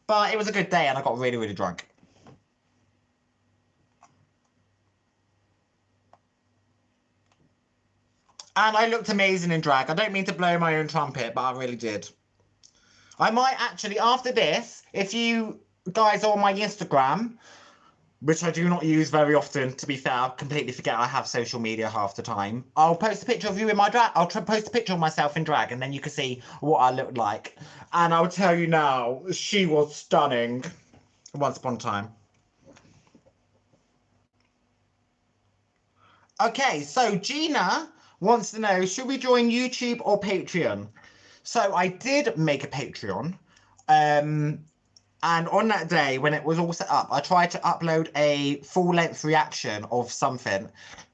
[SPEAKER 1] But it was a good day, and I got really, really drunk. And I looked amazing in drag. I don't mean to blow my own trumpet, but I really did. I might actually, after this, if you guys are on my Instagram, which I do not use very often, to be fair, I completely forget I have social media half the time. I'll post a picture of you in my drag. I'll post a picture of myself in drag, and then you can see what I look like. And I'll tell you now, she was stunning. Once upon a time. Okay, so Gina wants to know, should we join YouTube or Patreon? So I did make a Patreon. And on that day, when it was all set up, I tried to upload a full-length reaction of something,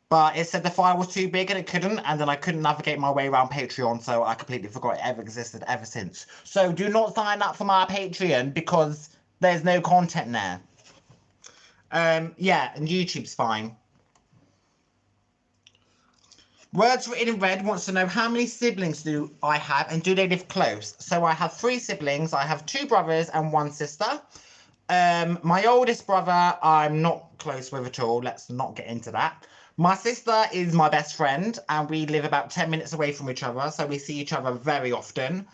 [SPEAKER 1] but it said the file was too big and it couldn't, and then I couldn't navigate my way around Patreon, so I completely forgot it ever existed ever since. So do not sign up for my Patreon because there's no content there. Yeah, and YouTube's fine. Words Written in Red wants to know how many siblings do I have and do they live close? So I have 3 siblings. I have 2 brothers and 1 sister. My oldest brother, I'm not close with at all. Let's not get into that. My sister is my best friend, and we live about 10 minutes away from each other, so we see each other very often.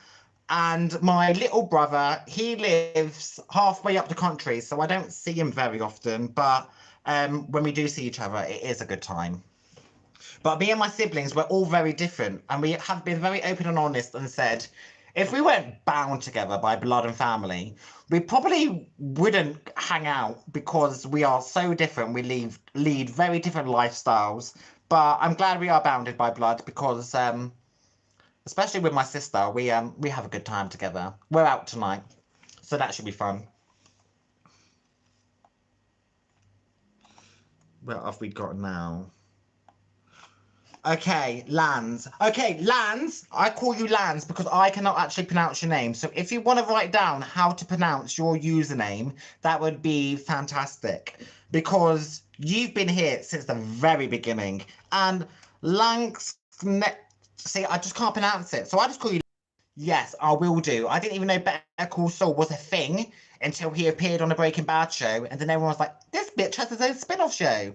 [SPEAKER 1] And my little brother, he lives halfway up the country, so I don't see him very often. But when we do see each other, it is a good time. But me and my siblings, we're all very different, and we have been very open and honest and said, if we weren't bound together by blood and family, we probably wouldn't hang out because we are so different. We lead very different lifestyles. But I'm glad we are bounded by blood because, especially with my sister, we have a good time together. We're out tonight, so that should be fun. What have we got now? Okay, Lands. Okay, Lands. I call you Lands because I cannot actually pronounce your name. So if you want to write down how to pronounce your username, that would be fantastic. Because you've been here since the very beginning. And Langs... See, I just can't pronounce it. So I just call you... Yes, I will do. I didn't even know Better Call Saul was a thing until he appeared on a Breaking Bad show. And then everyone was like, this bitch has his own spin-off show.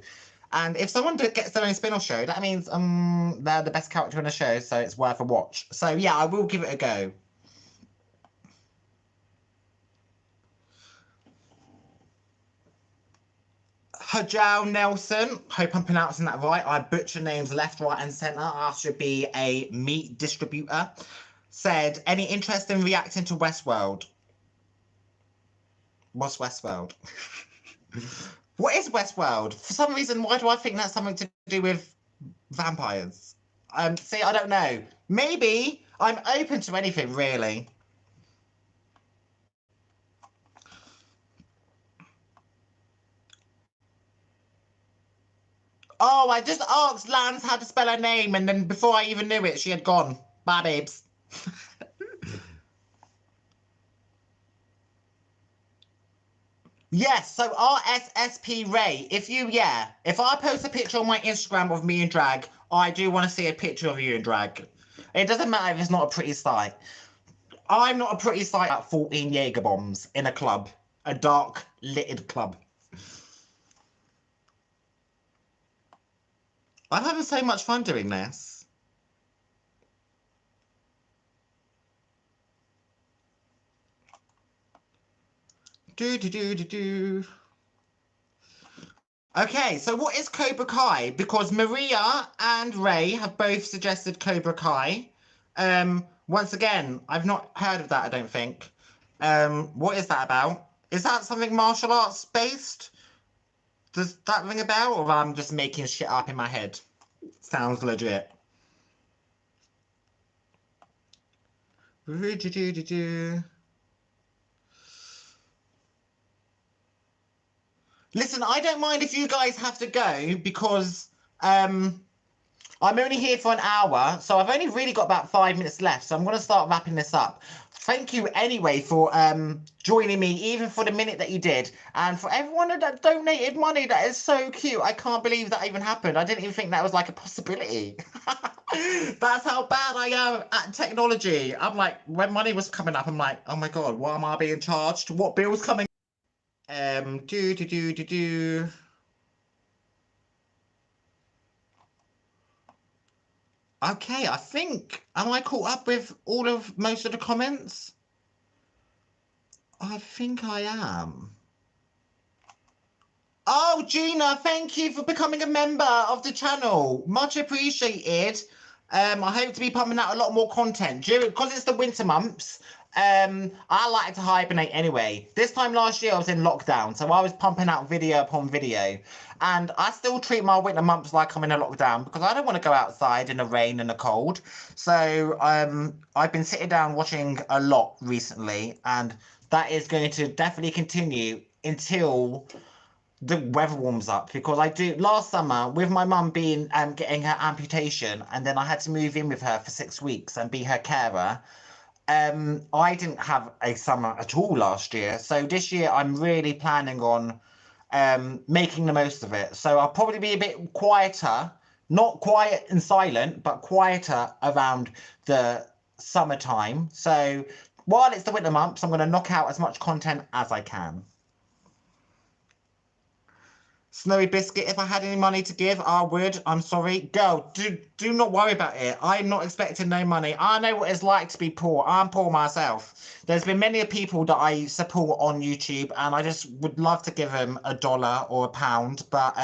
[SPEAKER 1] And if someone gets their own spin-off show, that means they're the best character in a show, so it's worth a watch. So yeah, I will give it a go. Hajal Nelson, hope I'm pronouncing that right. I butcher names left, right, and centre. I should be a meat distributor. Said, any interest in reacting to Westworld? What's Westworld? What is Westworld? For some reason, why do I think that's something to do with vampires? See, I don't know. Maybe I'm open to anything, really. Oh, I just asked Lance how to spell her name, and then before I even knew it, she had gone. Bye, babes. Yes, so RSSP Ray, if I post a picture on my Instagram of me in drag, I do want to see a picture of you in drag. It doesn't matter if it's not a pretty sight. I'm not a pretty sight at 14 Jaeger bombs in a club, a dark, littered club. I'm having so much fun doing this. Do, do, do, do, do. Okay, so what is Cobra Kai? Because Maria and Ray have both suggested Cobra Kai. Once again, I've not heard of that, I don't think. What is that about? Is that something martial arts based? Does that ring a bell? Or I'm just making shit up in my head? Sounds legit. Listen, I don't mind if you guys have to go because I'm only here for an hour, so I've only really got about 5 minutes left, so I'm going to start wrapping this up. Thank you anyway for joining me, even for the minute that you did, and for everyone that donated money. That is so cute. I can't believe that even happened. I didn't even think that was like a possibility. That's how bad I am at technology. I'm like, when money was coming up, I'm like, oh my god, what am I being charged? What bill's coming? Do do do do do. Okay, I think, am I caught up with all of most of the comments? I think I am. Oh, Gina, thank you for becoming a member of the channel. Much appreciated. I hope to be pumping out a lot more content because it's the winter months. I like to hibernate anyway. This time last year I was in lockdown, so I was pumping out video upon video. And I still treat my winter months like I'm in a lockdown because I don't want to go outside in the rain and the cold. So I've been sitting down watching a lot recently, and that is going to definitely continue until the weather warms up, because I do last summer with my mum being getting her amputation, and then I had to move in with her for 6 weeks and be her carer. I didn't have a summer at all last year, so this year I'm really planning on making the most of it. So I'll probably be a bit quieter, not quiet and silent, but quieter around the summertime. So while it's the winter months, I'm going to knock out as much content as I can. Snowy Biscuit, if I had any money to give, I would. I'm sorry. Girl, do not worry about it. I'm not expecting no money. I know what it's like to be poor. I'm poor myself. There's been many people that I support on YouTube, and I just would love to give them $1 or £1, but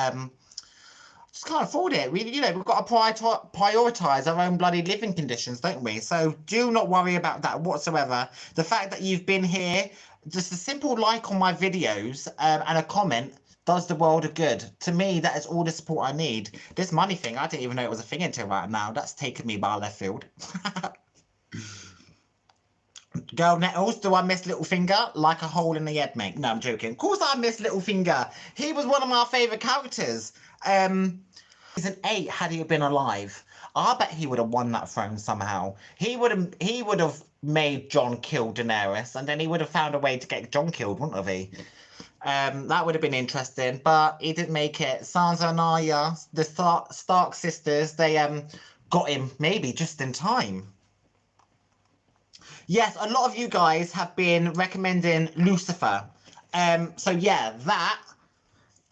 [SPEAKER 1] just can't afford it. We've got to prioritise our own bloody living conditions, don't we? So do not worry about that whatsoever. The fact that you've been here, just a simple like on my videos and a comment does the world of good. To me, that is all the support I need. This money thing, I didn't even know it was a thing until right now. That's taken me by left field. Girl Nettles, do I miss Littlefinger? Like a hole in the head, mate. No, I'm joking. Of course I miss Littlefinger. He was one of my favourite characters. Season 8, had he been alive, I bet he would have won that throne somehow. He would have made Jon kill Daenerys, and then he would have found a way to get Jon killed, wouldn't he? That would have been interesting, but he didn't make it. Sansa and Arya, the Stark sisters, they got him maybe just in time. Yes, a lot of you guys have been recommending Lucifer. So yeah, that,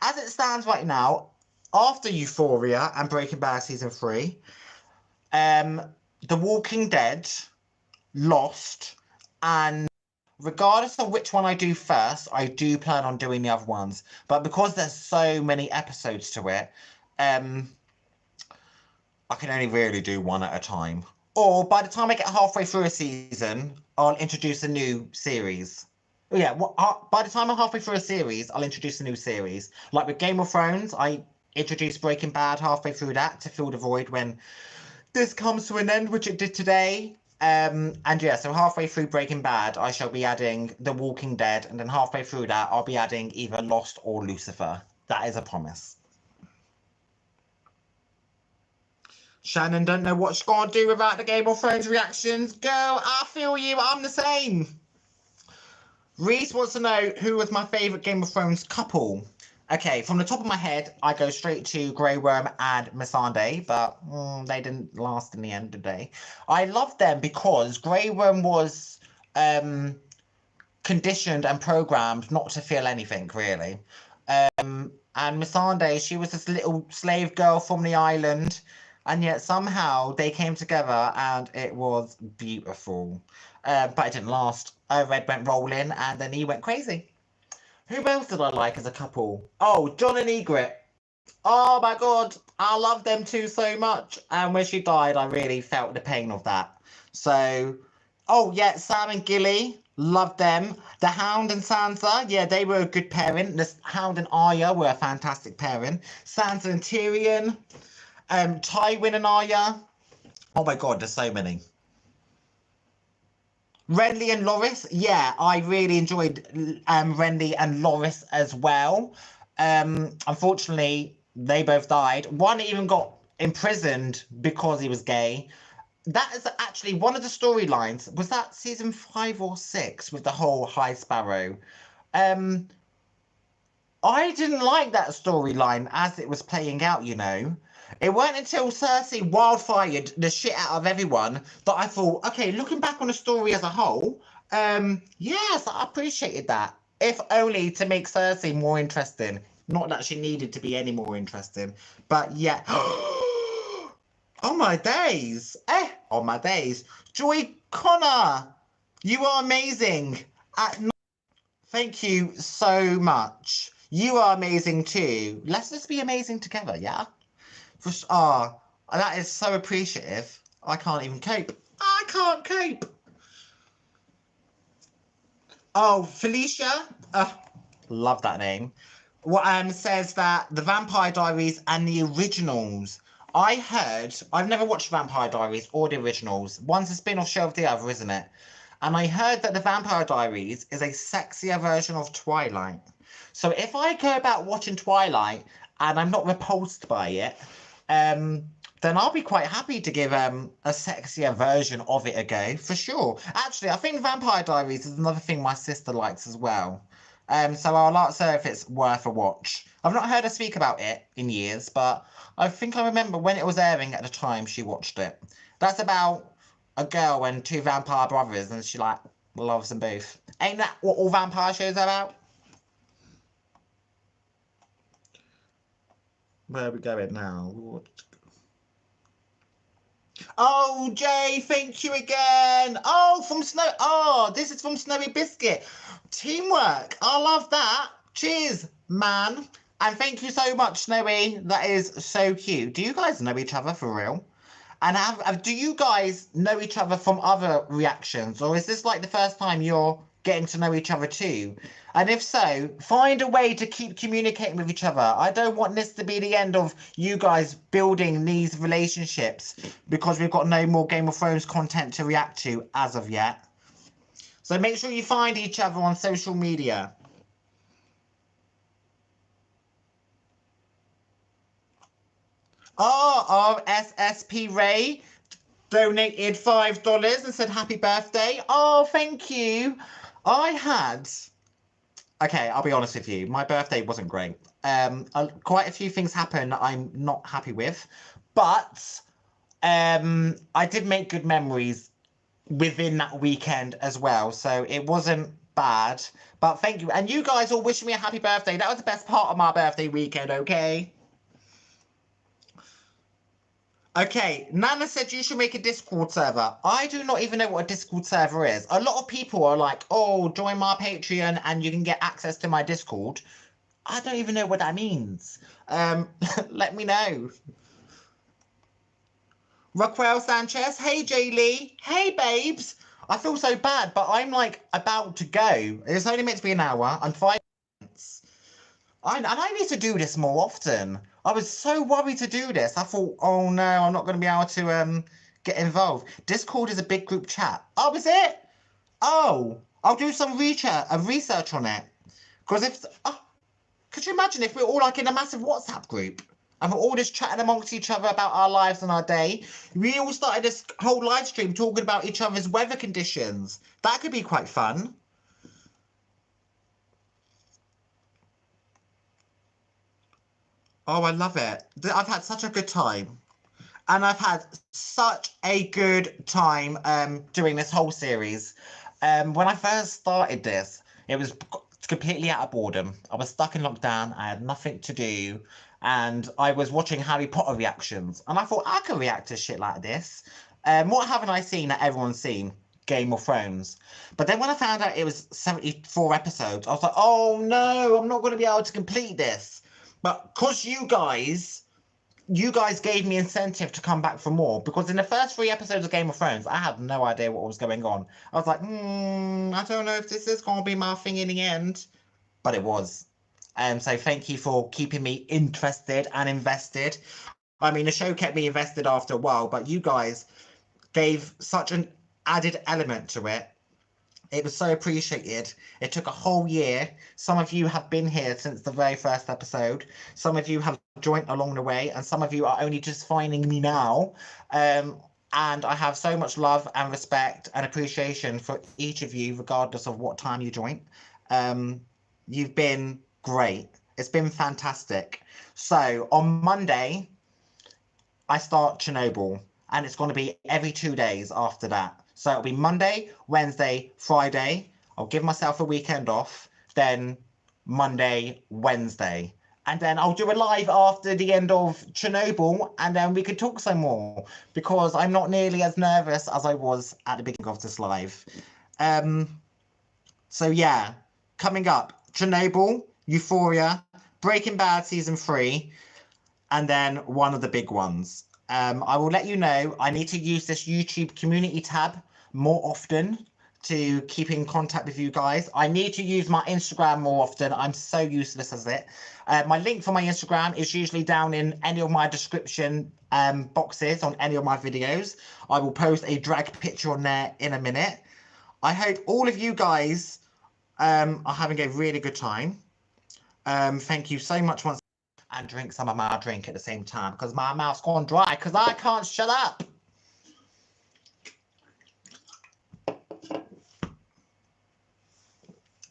[SPEAKER 1] as it stands right now, after Euphoria and Breaking Bad Season 3, The Walking Dead, Lost, and regardless of which one I do first, I do plan on doing the other ones. But because there's so many episodes to it, I can only really do one at a time. Or by the time I get halfway through a season, I'll introduce a new series. Yeah, by the time I'm halfway through a series, I'll introduce a new series. Like with Game of Thrones, I introduced Breaking Bad halfway through that to fill the void when this comes to an end, which it did today. And yeah, so halfway through Breaking Bad, I shall be adding The Walking Dead, and then halfway through that, I'll be adding either Lost or Lucifer. That is a promise. Shannon don't know what she's gonna do without the Game of Thrones reactions. Girl, I feel you. I'm the same. Reese wants to know who was my favourite Game of Thrones couple. Okay, from the top of my head, I go straight to Grey Worm and Missandei, but they didn't last in the end, did they? I loved them because Grey Worm was conditioned and programmed not to feel anything, really. And Missandei, she was this little slave girl from the island, and yet somehow they came together and it was beautiful. But it didn't last. Red went rolling and then he went crazy. Who else did I like as a couple? Oh, Jon and Ygritte. Oh my god, I love them two so much. And when she died, I really felt the pain of that. So, oh yeah, Sam and Gilly, loved them. The Hound and Sansa, yeah, they were a good pairing. The Hound and Arya were a fantastic pairing. Sansa and Tyrion, Tywin and Arya. Oh my god, there's so many. Renly and Loris, yeah, I really enjoyed Renly and Loris as well. Unfortunately, they both died. One even got imprisoned because he was gay. That is actually one of the storylines. Was that season 5 or 6 with the whole High Sparrow? I didn't like that storyline as it was playing out, you know. It weren't until Cersei wildfired the shit out of everyone that I thought, okay, looking back on the story as a whole, yes, I appreciated that. If only to make Cersei more interesting. Not that she needed to be any more interesting. But yeah. Oh my days. On my days. Joy Connor, you are amazing. Thank you so much. You are amazing too. Let's just be amazing together, yeah? That is so appreciative. I can't even cope. I can't cope. Oh, Felicia. Love that name. What says that the Vampire Diaries and the originals. I've never watched Vampire Diaries or the originals. One's a spin-off show of the other, isn't it? And I heard that the Vampire Diaries is a sexier version of Twilight. So if I go about watching Twilight and I'm not repulsed by it, then I'll be quite happy to give a sexier version of it a go, for sure. Actually, I think Vampire Diaries is another thing my sister likes as well. So I'll ask her if it's worth a watch. I've not heard her speak about it in years, but I think I remember when it was airing at the time she watched it. That's about a girl and two vampire brothers, and she like loves them both. Ain't that what all vampire shows are about? Where are we going now? Oh, Jay, thank you again. Oh, from Snow. Oh, this is from Snowy Biscuit. Teamwork. I love that. Cheers, man. And thank you so much, Snowy. That is so cute. Do you guys know each other for real? And do you guys know each other from other reactions, or is this like the first time you're getting to know each other too? And if so, find a way to keep communicating with each other. I don't want this to be the end of you guys building these relationships because we've got no more Game of Thrones content to react to as of yet. So make sure you find each other on social media. Oh, RSSP Ray donated $5 and said happy birthday. Oh, thank you. Okay, I'll be honest with you. My birthday wasn't great. Quite a few things happened that I'm not happy with, but I did make good memories within that weekend as well, so it wasn't bad. But thank you, and you guys all wishing me a happy birthday. That was the best part of my birthday weekend. Okay. Okay, Nana said you should make a Discord server. I do not even know what a Discord server is. A lot of people are like, oh, join my Patreon and you can get access to my Discord. I don't even know what that means. Let me know. Raquel Sanchez, hey J-Lei, hey babes. I feel so bad, but I'm like about to go. It's only meant to be an hour. I'm 5 minutes. And I need to do this more often. I was so worried to do this. I thought, oh no, I'm not going to be able to get involved. Discord is a big group chat. Oh, is it? Oh, I'll do some research on it. Because could you imagine if we're all like in a massive WhatsApp group and we're all just chatting amongst each other about our lives and our day? We all started this whole live stream talking about each other's weather conditions. That could be quite fun. Oh, I love it. I've had such a good time. And I've had such a good time doing this whole series. When I first started this, it was completely out of boredom. I was stuck in lockdown. I had nothing to do. And I was watching Harry Potter reactions. And I thought, I can react to shit like this. What haven't I seen that everyone's seen? Game of Thrones. But then when I found out it was 74 episodes, I was like, oh no, I'm not going to be able to complete this. But because you guys gave me incentive to come back for more, because in the first 3 episodes of Game of Thrones, I had no idea what was going on. I was like, I don't know if this is going to be my thing in the end. But it was. So thank you for keeping me interested and invested. I mean, the show kept me invested after a while, but you guys gave such an added element to it. It was so appreciated. It took a whole year. Some of you have been here since the very first episode. Some of you have joined along the way, and some of you are only just finding me now. And I have so much love and respect and appreciation for each of you, regardless of what time you joined. You've been great. It's been fantastic. So on Monday, I start Chernobyl, and it's going to be every 2 days after that. So it'll be Monday, Wednesday, Friday. I'll give myself a weekend off. Then Monday, Wednesday. And then I'll do a live after the end of Chernobyl, and then we could talk some more, because I'm not nearly as nervous as I was at the beginning of this live. So yeah, coming up, Chernobyl, Euphoria, Breaking Bad Season 3, and then one of the big ones. I will let you know. I need to use this YouTube community tab more often to keep in contact with you guys. I need to use my Instagram more often. I'm so useless as it. My link for my Instagram is usually down in any of my description boxes on any of my videos. I will post a drag picture on there in a minute. I hope all of you guys are having a really good time. Thank you so much once. And drink some of my drink at the same time, because my mouth's gone dry because I can't shut up.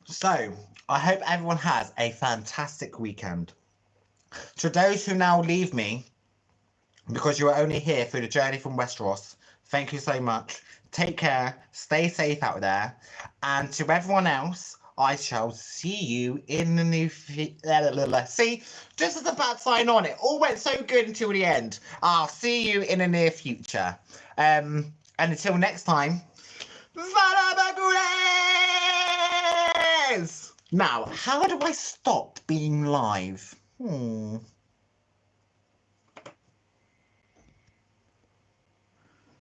[SPEAKER 1] So I hope everyone has a fantastic weekend. To those who now leave me because you are only here through the journey from Westeros, thank you so much. Take care, stay safe out there, and to everyone else, I shall see you in the new see, just as a bad sign on, it all went so good until the end. I'll see you in the near future. And until next time, now, how do I stop being live?